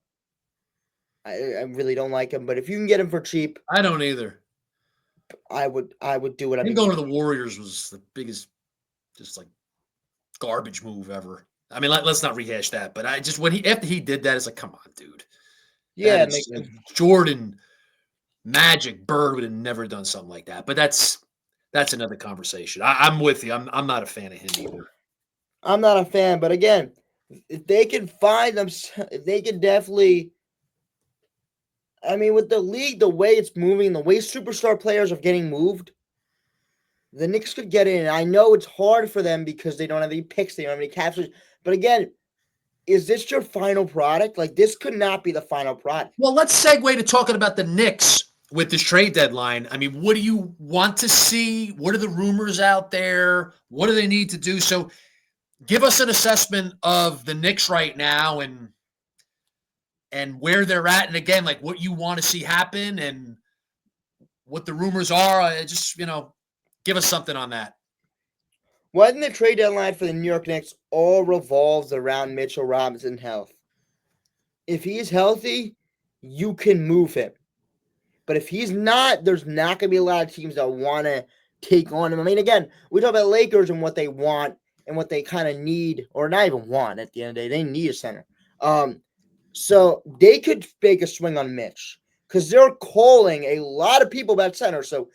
I really don't like him, but if you can get him for cheap, I don't either. I would do it. I mean, mean, going to the Warriors was the biggest, just like garbage move ever. I mean, let's not rehash that. But after he did that, it's like, come on, dude. Yeah, it makes sense. Jordan, Magic, Bird would have never done something like that. But that's another conversation. I'm with you. I'm not a fan of him either. I'm not a fan, but again, if they can find them, if they can definitely. I mean, with the league, the way it's moving, the way superstar players are getting moved, the Knicks could get in. I know it's hard for them because they don't have any picks, they don't have any captures. But again, is this your final product? Like, this could not be the final product. Well, let's segue to talking about the Knicks with this trade deadline. I mean, what do you want to see? What are the rumors out there? What do they need to do? So give us an assessment of the Knicks right now and where they're at. And again, like what you want to see happen and what the rumors are. Just, give us something on that. Well, I think the trade deadline for the New York Knicks all revolves around Mitchell Robinson's health. If he's healthy, you can move him. But if he's not, there's not going to be a lot of teams that want to take on him. I mean, again, we talk about Lakers and what they want and what they kind of need, or not even want at the end of the day. They need a center. So they could make a swing on Mitch because they're calling a lot of people about center. So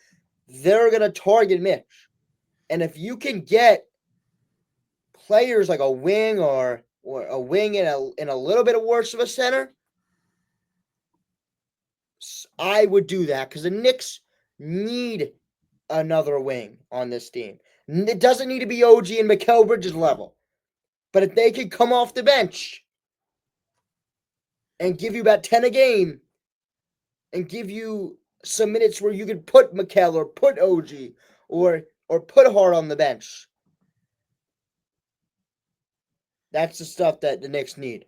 they're going to target Mitch. And if you can get players like a wing or a wing in a little bit of worse of a center, I would do that because the Knicks need another wing on this team. It doesn't need to be OG and Mikal Bridges level. But if they could come off the bench and give you about 10 a game and give you some minutes where you could put Mikal or put OG or put Hart on the bench, that's the stuff that the Knicks need.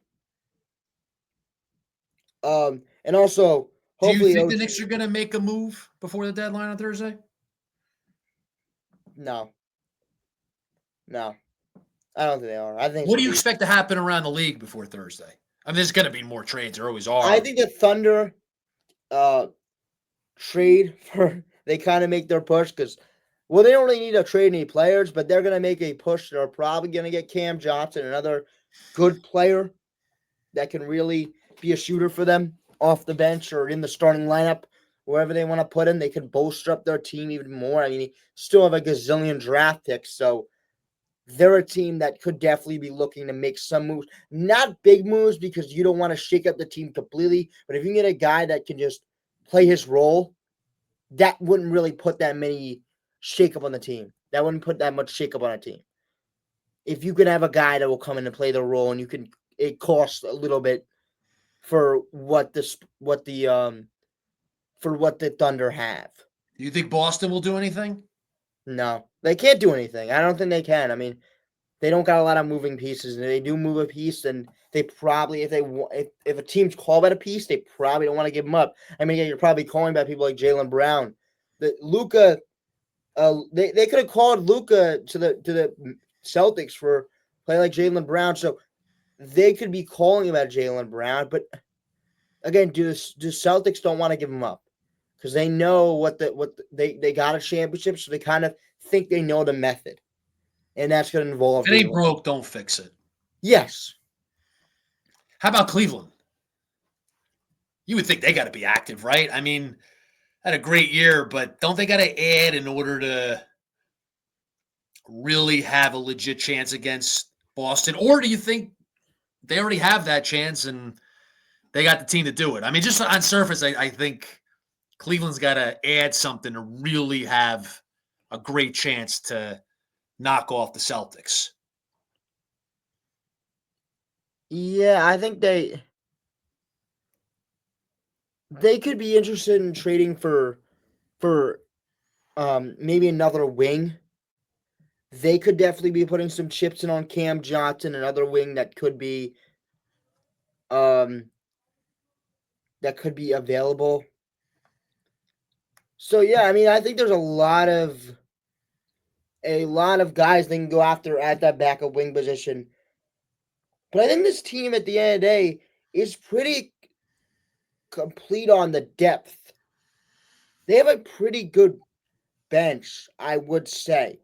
And also, Do you hopefully, think OG, the Knicks are going to make a move before the deadline on Thursday? no, I don't think they are. I think What do you expect to happen around the league before Thursday? I mean, there's going to be more trades. There always are. I think the Thunder trade for they kind of make their push because they don't really need to trade any players, but they're gonna make a push. They're probably gonna get Cam Johnson, another good player that can really be a shooter for them off the bench or in the starting lineup, wherever they want to put him. They can bolster up their team even more. I mean, they still have a gazillion draft picks, so they're a team that could definitely be looking to make some moves. Not big moves because you don't want to shake up the team completely, but if you can get a guy that can just play his role, that wouldn't really put that many shakeup on the team. That wouldn't put that much shakeup on a team. If you can have a guy that will come in and play the role, and it costs a little bit for what the Thunder have. Do you think Boston will do anything? No, they can't do anything. I don't think they can. I mean, they don't got a lot of moving pieces, and if they do move a piece, then they probably, if a team's called about a piece, they probably don't want to give them up. I mean, yeah, you're probably calling about people like Jaylen Brown, Luka. They could have called Luka to the Celtics for playing like Jaylen Brown, so they could be calling about Jaylen Brown. But again, do Celtics don't want to give him up because they know they got a championship, so they kind of think they know the method, and that's going to involve. If it ain't broke, don't fix it. Yes. How about Cleveland? You would think they got to be active, right? I mean, had a great year, but don't they got to add in order to really have a legit chance against Boston? Or do you think they already have that chance and they got the team to do it? I mean, just on surface, I think Cleveland's got to add something to really have a great chance to knock off the Celtics. Yeah, I think they could be interested in trading for maybe another wing. They could definitely be putting some chips in on Cam Johnson, another wing that could be available. So yeah, I mean, I think there's a lot of guys they can go after at that backup wing position. But I think this team at the end of the day is pretty complete on the depth. They have a pretty good bench, I would say.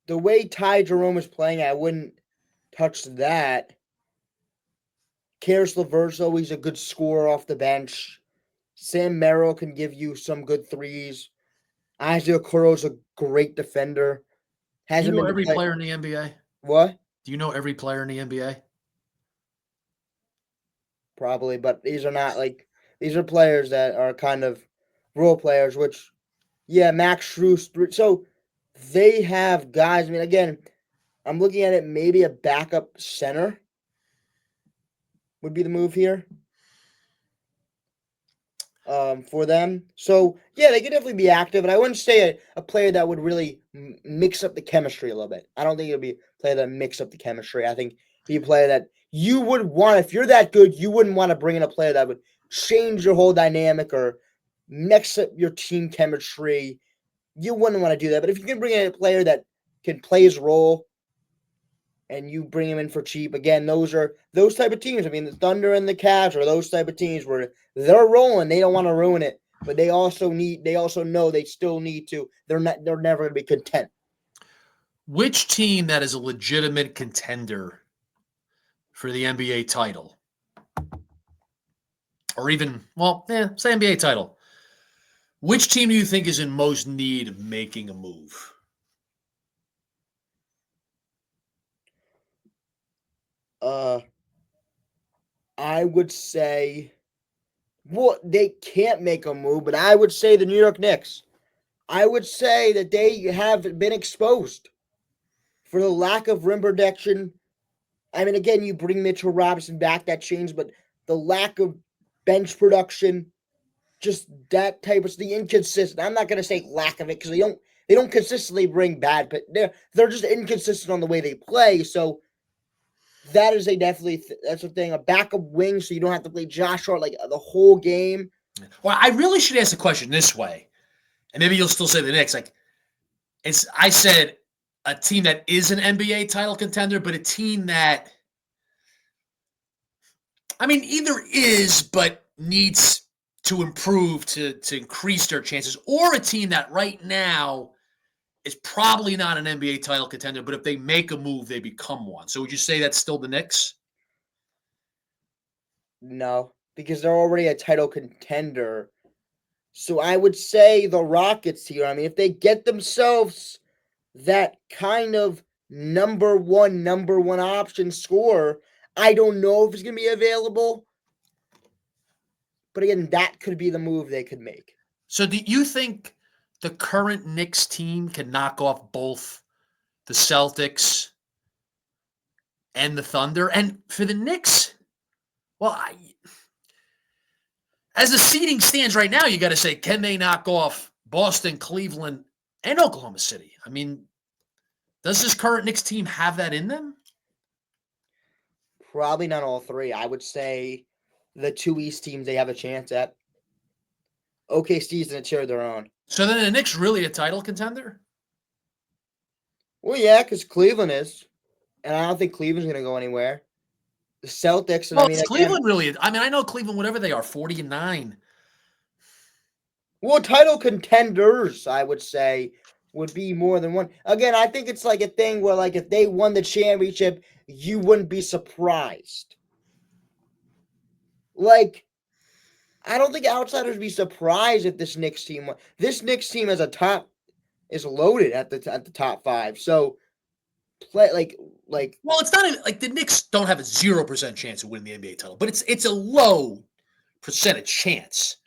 The way Ty Jerome is playing, I wouldn't touch that. Karis LeVert's always a good scorer off the bench. Sam Merrill can give you some good threes. Isaiah Okoro's a great defender. Do you Hasn't know been the every play. player in the NBA? What? Do you know every player in the NBA? Probably, but these are players that are kind of role players, which yeah, Max Strus. So they have guys. I mean, again, I'm looking at it. Maybe a backup center would be the move here. For them. So yeah, they could definitely be active, and I wouldn't say a player that would really mix up the chemistry a little bit. I don't think it would be a player that mix up the chemistry. I think be a player that you would want if you're that good. You wouldn't want to bring in a player that would change your whole dynamic or mix up your team chemistry. You wouldn't want to do that. But if you can bring in a player that can play his role and you bring him in for cheap. Again, those are those type of teams. I mean, the Thunder and the Cavs are those type of teams where they're rolling. They don't want to ruin it, but they also know they still need to. They're never going to be content. Which team that is a legitimate contender for the NBA title, or even say NBA title? Which team do you think is in most need of making a move? I would say, well, they can't make a move, but I would say the New York Knicks. I would say that they have been exposed for the lack of rim protection. I mean, again, you bring Mitchell Robinson back, that changed, but the lack of bench production, just that type of the inconsistent. I'm not going to say lack of it because they don't consistently bring bad, but they're just inconsistent on the way they play. So that is that's a thing. A backup wing, so you don't have to play Josh Hart like the whole game. Well, I really should ask the question this way, and maybe you'll still say the Knicks. I said a team that is an NBA title contender, but a team that, I mean, either is but needs to improve to increase their chances, or a team that right now is probably not an NBA title contender, but if they make a move, they become one. So would you say that's still the Knicks? No, because they're already a title contender. So I would say the Rockets here. I mean, if they get themselves that kind of number one option scorer, I don't know if it's going to be available. But again, that could be the move they could make. So do you think the current Knicks team can knock off both the Celtics and the Thunder? And for the Knicks, well, as the seeding stands right now, you got to say, can they knock off Boston, Cleveland, and Oklahoma City? I mean, does this current Knicks team have that in them? Probably not all three. I would say the two East teams they have a chance at. OKC's in a chair of their own. So then the Knicks really a title contender? Well, yeah, because Cleveland is. And I don't think Cleveland's going to go anywhere. The Celtics, and Well, I mean, it's again, Cleveland really. I mean, I know Cleveland, whatever they are, 40-9. well, title contenders, I would say, would be more than one. Again, I think it's like a thing where, like, if they won the championship, you wouldn't be surprised. Like, I don't think outsiders would be surprised if this Knicks team won. This Knicks team as a top is loaded at the top five. So, play like. Well, it's not like the Knicks don't have a 0% chance of winning the NBA title, but it's a low percentage chance.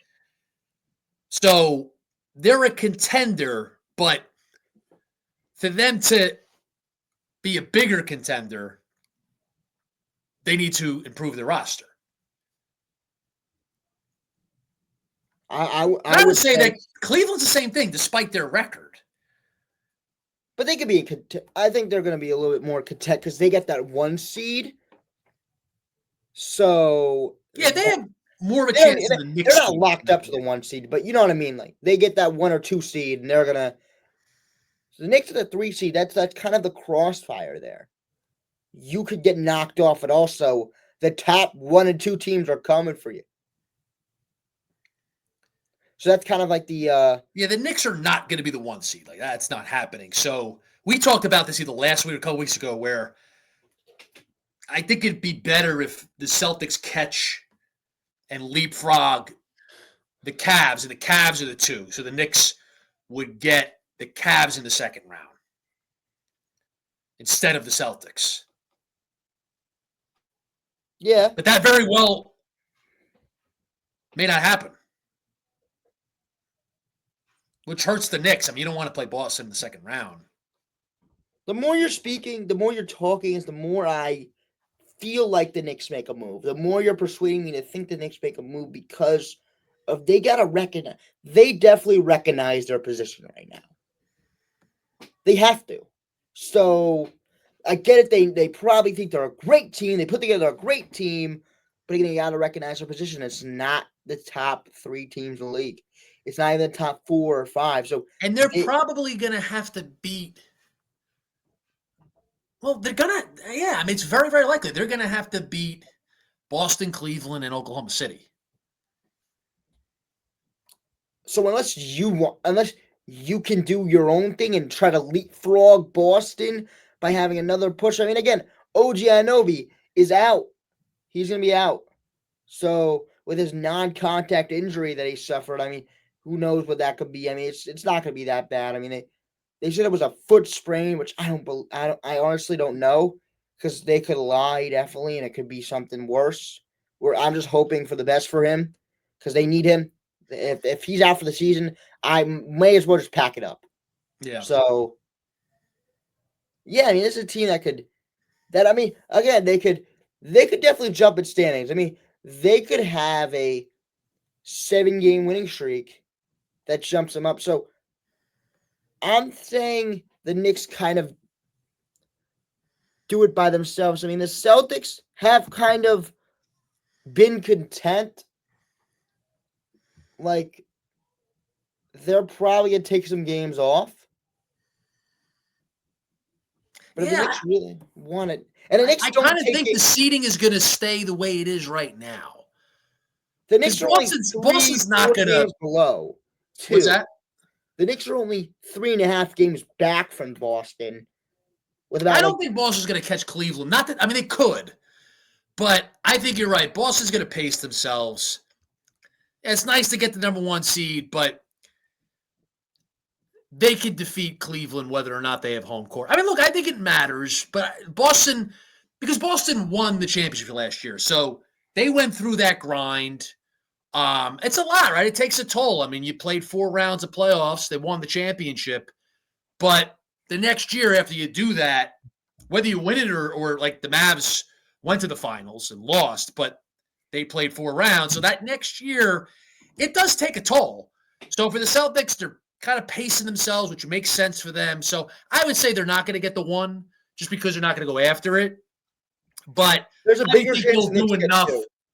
So they're a contender, but for them to be a bigger contender, they need to improve their roster. I would say that Cleveland's the same thing, despite their record. But they could be. I think they're going to be a little bit more content because they get that one seed. So yeah, they have more of a chance than the Knicks. They're not locked up to the one seed, but you know what I mean. Like they get that 1 or 2 seed, and they're gonna. So the Knicks are the 3 seed. That's kind of the crossfire there. You could get knocked off, and also the top 1 and 2 teams are coming for you. So that's kind of like the the Knicks are not going to be the 1 seed. Like that's not happening. So we talked about this either last week or a couple weeks ago, where I think it'd be better if the Celtics catch and leapfrog the Cavs, and the Cavs are the 2. So the Knicks would get the Cavs in the second round instead of the Celtics. Yeah. But that very well may not happen, which hurts the Knicks. I mean, you don't want to play Boston in the second round. The more you're speaking, the more you're talking, is the more I feel like the Knicks make a move. The more you're persuading me to think the Knicks make a move because of they definitely recognize their position right now. They have to. So I get it. They probably think they're a great team. They put together a great team, but again, you got to recognize their position. It's not the top 3 teams in the league. It's not even the top 4 or 5. So And they're probably going to have to beat. Well, they're going to, yeah, I mean, it's very, very likely they're going to have to beat Boston, Cleveland, and Oklahoma City. So unless you can do your own thing and try to leapfrog Boston by having another push. I mean, again, OG Anunoby is out. He's going to be out. So with his non-contact injury that he suffered, I mean, who knows what that could be? I mean, it's not going to be that bad. I mean, they said it was a foot sprain, which I honestly don't know because they could lie definitely, and it could be something worse. Where I'm just hoping for the best for him because they need him. If he's out for the season, I may as well just pack it up. Yeah. So, yeah, I mean, this is a team I mean, again, they could definitely jump in standings. I mean, they could have a 7-game winning streak that jumps them up. So, I'm saying the Knicks kind of do it by themselves. I mean, the Celtics have kind of been content. Like, they're probably going to take some games off. But if the Knicks really want it, and the Knicks I kind of think the seeding is going to stay the way it is right now. The Knicks are Boston's not going to below. 2. What's that? The Knicks are only 3.5 games back from Boston. I don't think Boston's going to catch Cleveland. Not that, I mean, they could, but I think you're right. Boston's going to pace themselves. It's nice to get the number 1 seed, but they could defeat Cleveland whether or not they have home court. I mean, look, I think it matters, but because Boston won the championship last year, so they went through that grind. It's a lot, right? It takes a toll. I mean, you played 4 rounds of playoffs. They won the championship. But the next year after you do that, whether you win it or like the Mavs went to the finals and lost, but they played 4 rounds. So that next year, it does take a toll. So for the Celtics, they're kind of pacing themselves, which makes sense for them. So I would say they're not going to get the 1 just because they're not going to go after it. But there's a bigger chance they'll do enough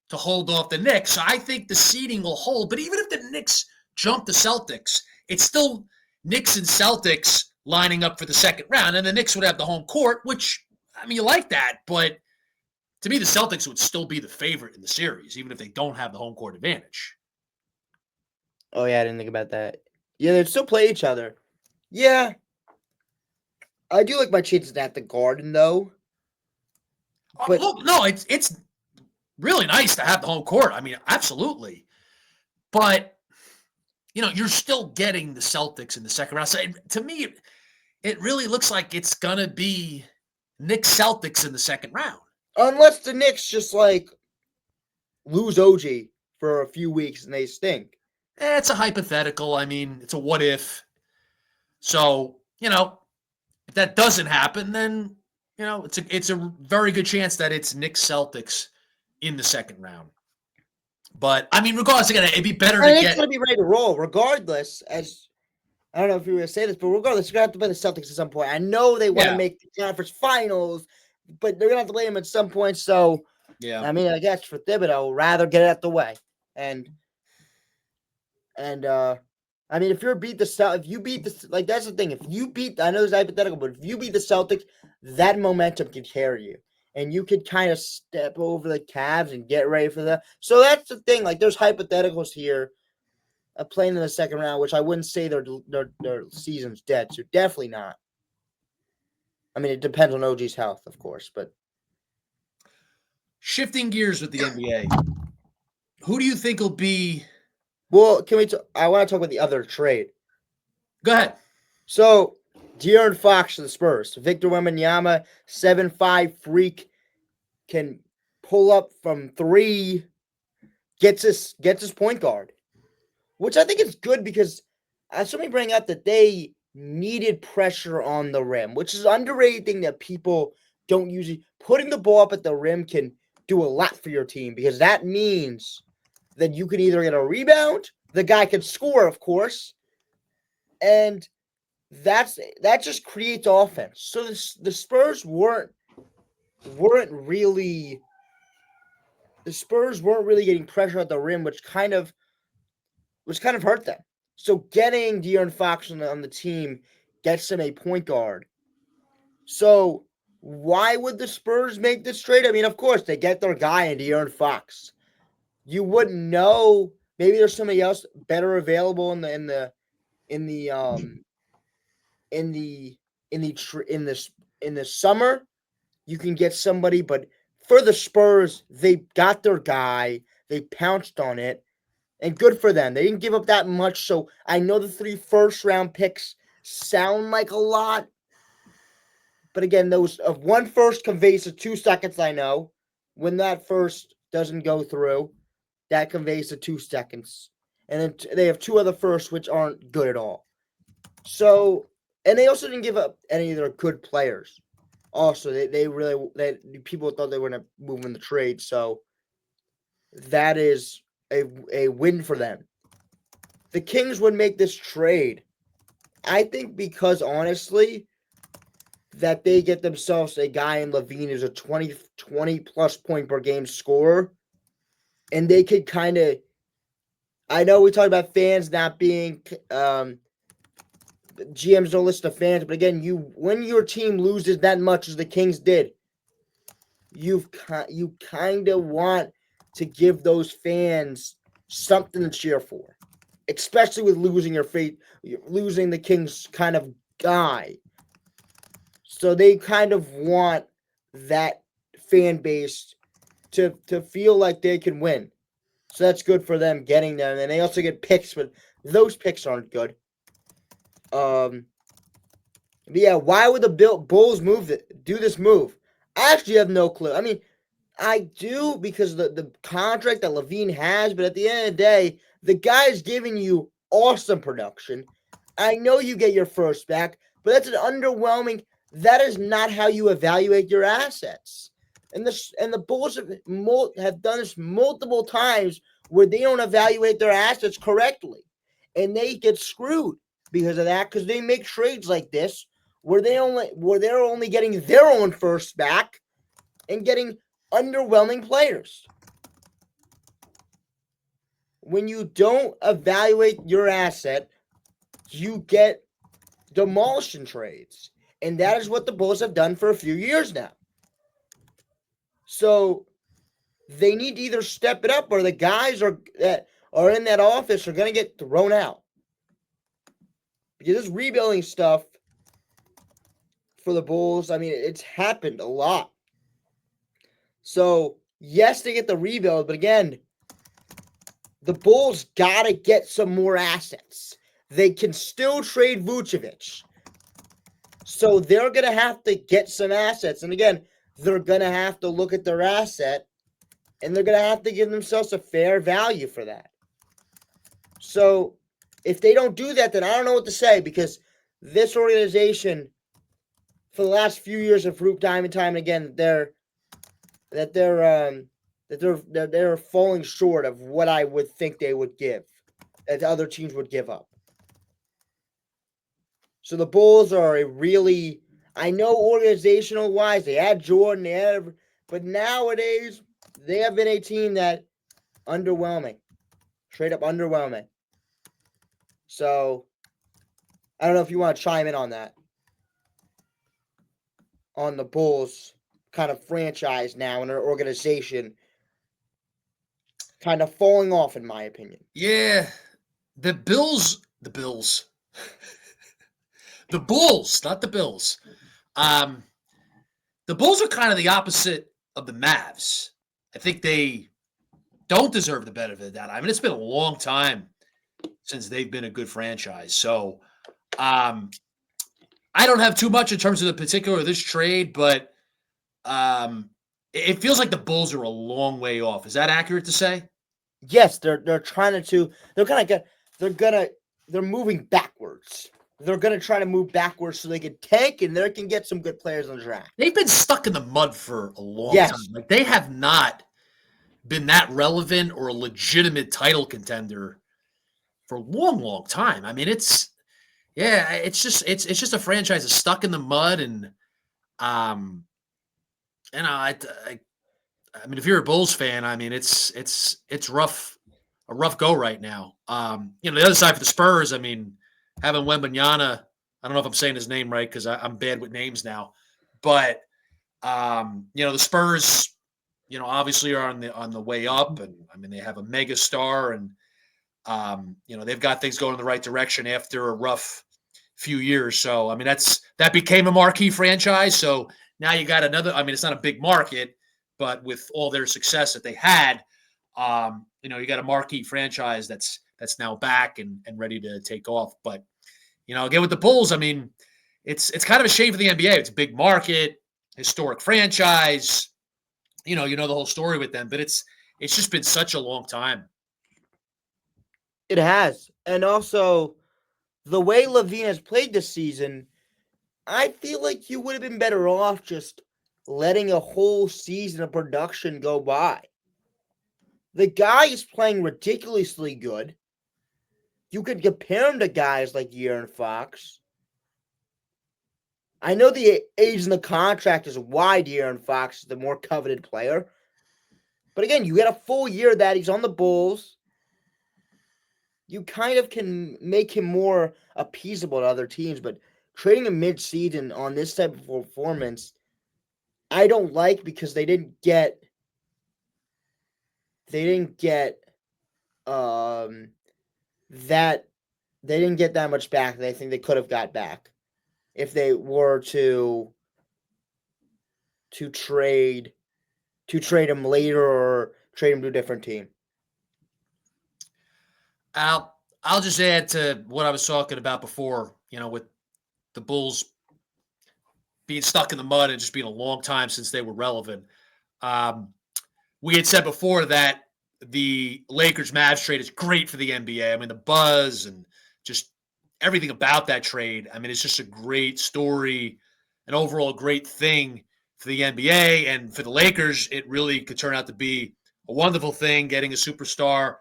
to hold off the Knicks. So I think the seeding will hold. But even if the Knicks jump the Celtics, it's still Knicks and Celtics lining up for the second round. And the Knicks would have the home court, which, I mean, you like that. But to me, the Celtics would still be the favorite in the series, even if they don't have the home court advantage. Oh, yeah, I didn't think about that. Yeah, they'd still play each other. Yeah. I do like my chances at the Garden, though. But look, no, it's really nice to have the home court. I mean, absolutely. But, you're still getting the Celtics in the second round. So to me, it really looks like it's going to be Knicks Celtics in the second round. Unless the Knicks just, lose OG for a few weeks and they stink. It's a hypothetical. I mean, it's a what if. So, if that doesn't happen, then, it's a very good chance that it's Knicks Celtics in the second round. But, I mean, regardless, again, it'd be better to get. It's going to be ready to roll, regardless, as I don't know if you were going to say this, but regardless, you're going to have to play the Celtics at some point. I know they want to make the conference finals, but they're going to have to play them at some point. So, yeah, I mean, I guess for Thibodeau, rather get it out the way. And I mean, if you beat that's the thing. If you beat, I know it's hypothetical, but if you beat the Celtics, that momentum can carry you. And you could kind of step over the Cavs and get ready for that. So that's the thing. There's hypotheticals here of playing in the second round, which I wouldn't say their season's dead. So definitely not. I mean, it depends on OG's health, of course, but Shifting gears with the NBA, who do you think will be? Well, can we? I want to talk about the other trade. Go ahead. So, De'Aaron Fox to the Spurs. Victor Wembanyama, 7'5" freak, can pull up from three, gets his point guard, which I think is good because somebody bring up that they needed pressure on the rim, which is an underrated thing that people don't usually. Putting the ball up at the rim can do a lot for your team because that means that you can either get a rebound, the guy can score, of course, and that just creates offense. So the Spurs weren't really getting pressure at the rim, which kind of hurt them. So getting De'Aaron Fox on the team gets them a point guard. So why would the Spurs make this trade? I mean, of course they get their guy in De'Aaron Fox. You wouldn't know. Maybe there's somebody else better available in the in the in the in the in the summer. You can get somebody, but for the Spurs, they got their guy. They pounced on it, and good for them. They didn't give up that much. So I know the 3 first-round picks sound like a lot, but again, those of 1 first conveys to 2 seconds. I know when that first doesn't go through, that conveys to 2 seconds, and then they have 2 other firsts which aren't good at all. So, and they also didn't give up any of their good players. Also, people thought they were going to move in the trade, so that is a win for them. The Kings would make this trade, I think, because honestly, that they get themselves a guy in Levine who's a 20 plus point per game scorer, and they could kind of. I know we talked about fans not being GMs don't listen to fans, but again, when your team loses that much as the Kings did, you kind of want to give those fans something to cheer for, especially with losing losing the Kings kind of guy. So they kind of want that fan base to feel like they can win. So that's good for them getting them, and they also get picks, but those picks aren't good. But yeah, why would the Bulls do this move? I actually have no clue. I mean, I do because the contract that Levine has, but at the end of the day, the guy's giving you awesome production. I know you get your first back, but that's an underwhelming. That is not how you evaluate your assets. And the Bulls have done this multiple times where they don't evaluate their assets correctly, and they get screwed because of that. Because they make trades like this where they're only getting their own first back and getting underwhelming players. When you don't evaluate your asset, you get demolition trades. And that is what the Bulls have done for a few years now. So they need to either step it up or the guys that are in that office are going to get thrown out. Because this rebuilding stuff for the Bulls, I mean, it's happened a lot. So, yes, they get the rebuild, but again, the Bulls got to get some more assets. They can still trade Vucevic. So they're going to have to get some assets. And again, they're going to have to look at their asset, and they're going to have to give themselves a fair value for that. So if they don't do that, then I don't know what to say, because this organization, for the last few years, have proved time and time again that they're falling short of what I would think they would give, that other teams would give up. So the Bulls are I know organizational wise, they had Jordan, but nowadays they have been a team that underwhelming, straight up underwhelming. So I don't know if you want to chime in on that, on the Bulls kind of franchise now and their organization kind of falling off, in my opinion. Yeah, the Bulls, not the Bills. The Bulls are kind of the opposite of the Mavs. I think they don't deserve the benefit of the doubt. I mean, it's been a long time since they've been a good franchise. So I don't have too much in terms of the particular of this trade, but it feels like the Bulls are a long way off. Is that accurate to say? Yes, they're trying to. They're moving backwards. They're gonna try to move backwards so they can tank and they can get some good players on the draft. They've been stuck in the mud for a long Yes. time. Like they have not been that relevant or a legitimate title contender for a long, long time. I mean, it's just a franchise that's stuck in the mud, and you know, I mean, if you're a Bulls fan, I mean, it's rough, a rough go right now. You know, the other side for the Spurs, I mean, having Wembanyama, I don't know if I'm saying his name right because I'm bad with names now, but you know, the Spurs, you know, obviously are on the way up, and I mean, they have a mega star, and you know, they've got things going in the right direction after a rough few years. So, I mean, that became a marquee franchise. So now you got another. I mean, it's not a big market, but with all their success that they had, you know, you got a marquee franchise that's now back and ready to take off. But you know, again with the Bulls, I mean, it's kind of a shame for the NBA. It's a big market, historic franchise. You know the whole story with them, but it's just been such a long time. It has, and also the way Levine has played this season, I feel like you would have been better off just letting a whole season of production go by. The guy is playing ridiculously good. You could compare him to guys like De'Aaron Fox. I know the age in the contract is why De'Aaron Fox is the more coveted player. But again, you get a full year that he's on the Bulls. You kind of can make him more appeasable to other teams, but trading him mid-season on this type of performance, I don't like because they didn't get that they didn't get that much back that I think they could have got back if they were to trade him later or trade him to a different team. I'll just add to what I was talking about before, you know, with the Bulls being stuck in the mud and just being a long time since they were relevant. We had said before that the Lakers Mavs trade is great for the NBA. I mean, the buzz and just everything about that trade. I mean, it's just a great story, an overall great thing for the NBA and for the Lakers. It really could turn out to be a wonderful thing, getting a superstar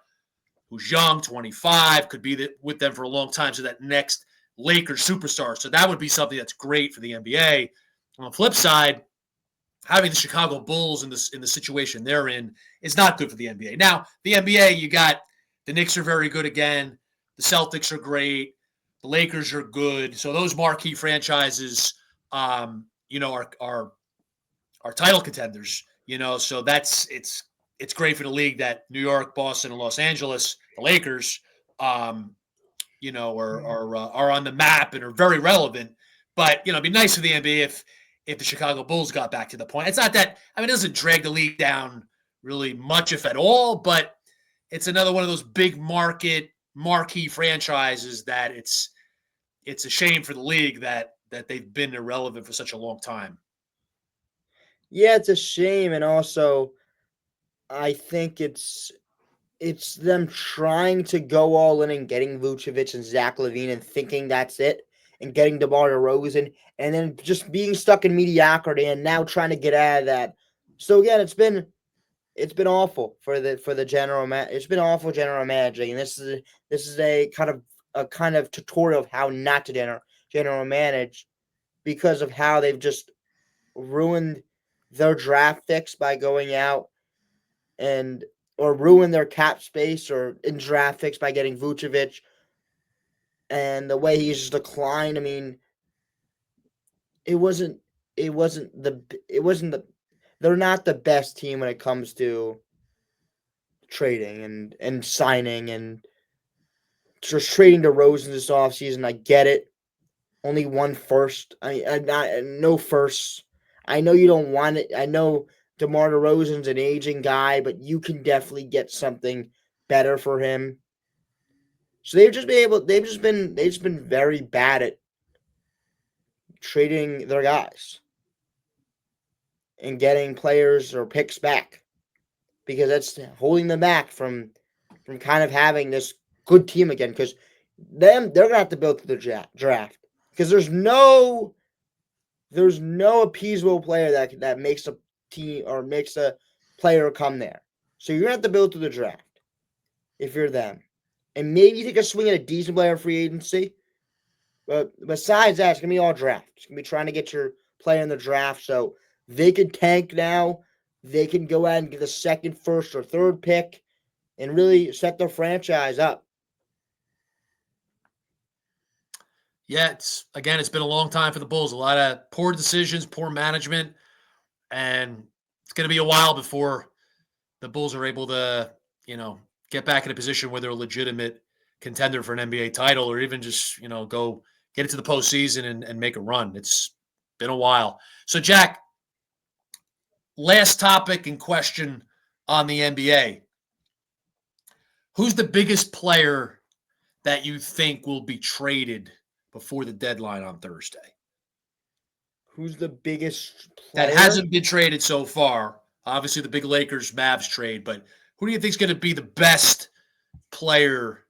who's young, 25, could be with them for a long time. So that next Lakers superstar. So that would be something that's great for the NBA. On the flip side, having the Chicago Bulls in the situation they're in is not good for the NBA. Now, the NBA, you got the Knicks are very good again. The Celtics are great. The Lakers are good. So those marquee franchises, you know, are title contenders. You know, so it's great for the league that New York, Boston, and Los Angeles, the Lakers, you know, are on the map and are very relevant. But you know, it'd be nice for the NBA if the Chicago Bulls got back to the point. It's not that, I mean, it doesn't drag the league down really much, if at all, but it's another one of those big marquee franchises that it's a shame for the league that they've been irrelevant for such a long time. Yeah, it's a shame, and also I think it's them trying to go all in and getting Vucevic and Zach LaVine and thinking that's it, and getting DeMar DeRozan, and then just being stuck in mediocrity and now trying to get out of that. So again, it's been awful for the general man. It's been awful general managing, and this is a kind of tutorial of how not to general manage because of how they've just ruined their draft picks by going out or ruin their cap space or in draft picks by getting Vucevic, and the way he's declined. I mean, it wasn't the they're not the best team when it comes to trading and signing and just trading DeRozan this offseason. I get it. Only one first. I not no firsts. I know you don't want it. I know DeMar DeRozan's an aging guy, but you can definitely get something better for him. So they've just been very bad at trading their guys and getting players or picks back, because that's holding them back from kind of having this good team again. Because they're gonna have to build through the draft, because there's no appeasable player that makes a team or makes a player come there. So you're gonna have to build through the draft if you're them, and maybe take a swing at a decent player free agency. But besides that, it's gonna be all draft. It's gonna be trying to get your player in the draft, so they can tank now. They can go out and get the second, first, or third pick, and really set their franchise up. Yeah, it's been a long time for the Bulls. A lot of poor decisions, poor management, and it's going to be a while before the Bulls are able to, get back in a position where they're a legitimate contender for an NBA title, or even just, go get into the postseason and make a run. It's been a while. So, Jack, last topic and question on the NBA. Who's the biggest player that you think will be traded before the deadline on Thursday? Who's the biggest player that hasn't been traded so far? Obviously, the big Lakers-Mavs trade, but who do you think is going to be the best player,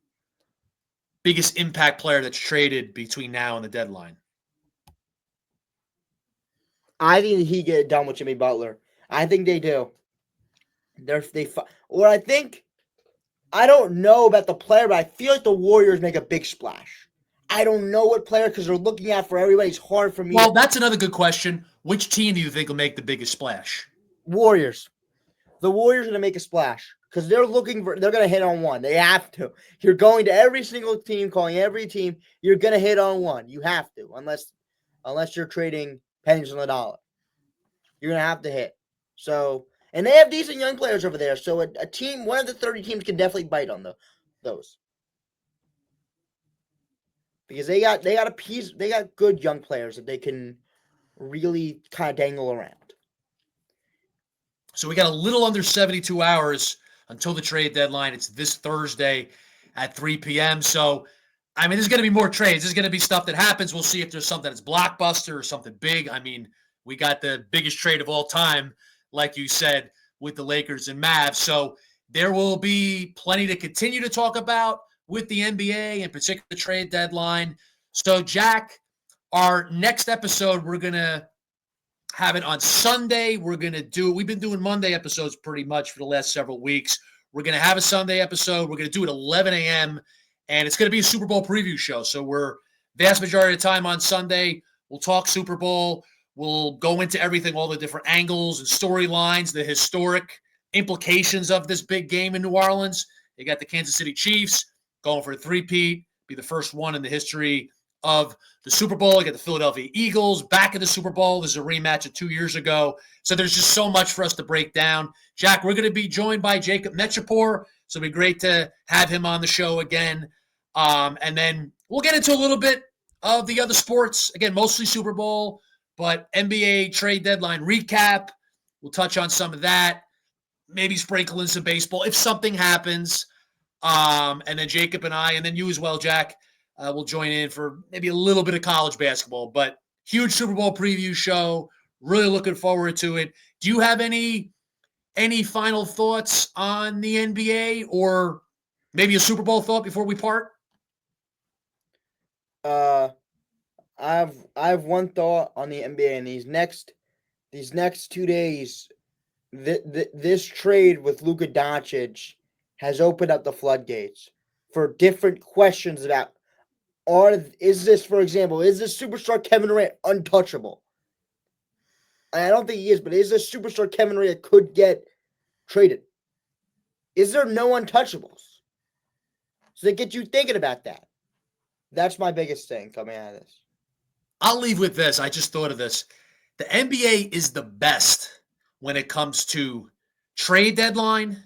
biggest impact player that's traded between now and the deadline? I think he get it done with Jimmy Butler. I think they do. I don't know about the player, but I feel like the Warriors make a big splash. I don't know what player, because they're looking out for everybody. It's hard for me. Well, that's another good question. Which team do you think will make the biggest splash? Warriors. The Warriors are going to make a splash because they're going to hit on one. They have to. You're going to every single team, calling every team. You're going to hit on one. You have to, unless you're trading pennies on the dollar. You're going to have to hit. So, and they have decent young players over there. So a team, one of the 30 teams can definitely bite on those. Because they got good young players that they can really kind of dangle around. So we got a little under 72 hours until the trade deadline. It's this Thursday at 3 p.m. So, there's going to be more trades. There's going to be stuff that happens. We'll see if there's something that's blockbuster or something big. We got the biggest trade of all time, like you said, with the Lakers and Mavs. So there will be plenty to continue to talk about with the NBA, in particular the trade deadline. So, Jack, our next episode, we're going to have it on Sunday. We've been doing Monday episodes pretty much for the last several weeks. We're going to have a Sunday episode. We're going to do it at 11 a.m., and it's going to be a Super Bowl preview show. So we're vast majority of the time on Sunday. We'll talk Super Bowl. We'll go into everything, all the different angles and storylines, the historic implications of this big game in New Orleans. You got the Kansas City Chiefs going for a three-peat, be the first one in the history of the Super Bowl. You got the Philadelphia Eagles back in the Super Bowl. This is a rematch of 2 years ago. So there's just so much for us to break down. Jack, we're going to be joined by Jacob Metchapor. So it'll be great to have him on the show again. And then we'll get into a little bit of the other sports. Again, mostly Super Bowl, but NBA trade deadline recap. We'll touch on some of that. Maybe sprinkle in some baseball if something happens. And then Jacob and I, and then you as well, Jack, we'll join in for maybe a little bit of college basketball. But huge Super Bowl preview show. Really looking forward to it. Do you have any final thoughts on the NBA, or maybe a Super Bowl thought before we part? I have one thought on the NBA in these next 2 days. This trade with Luka Doncic has opened up the floodgates for different questions about is this superstar Kevin Durant untouchable? And I don't think he is, but is this superstar Kevin Durant could get traded? Is there no untouchables? So they get you thinking about that. That's my biggest thing coming out of this. I'll leave with this. I just thought of this. The NBA is the best when it comes to trade deadline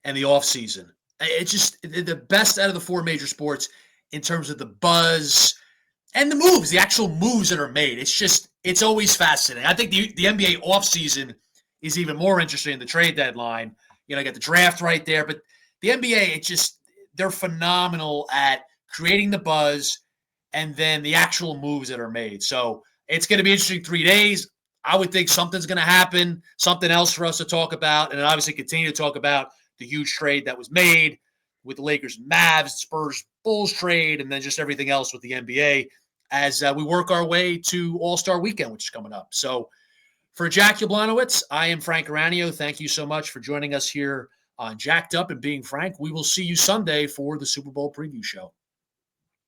and the offseason. It's just the best out of the four major sports in terms of the buzz and the moves, the actual moves that are made. It's always fascinating. I think the NBA offseason is even more interesting in the trade deadline. Get the draft right there. But the NBA, they're phenomenal at creating the buzz and then the actual moves that are made. So it's going to be interesting 3 days. I would think something's going to happen, something else for us to talk about, and then obviously continue to talk about the huge trade that was made with the Lakers and Mavs, Spurs, Bulls trade, and then just everything else with the NBA as we work our way to All-Star Weekend, which is coming up. So for Jack Yablonowitz, I am Frank Aranio. Thank you so much for joining us here on Jacked Up and Being Frank. We will see you Sunday for the Super Bowl preview show.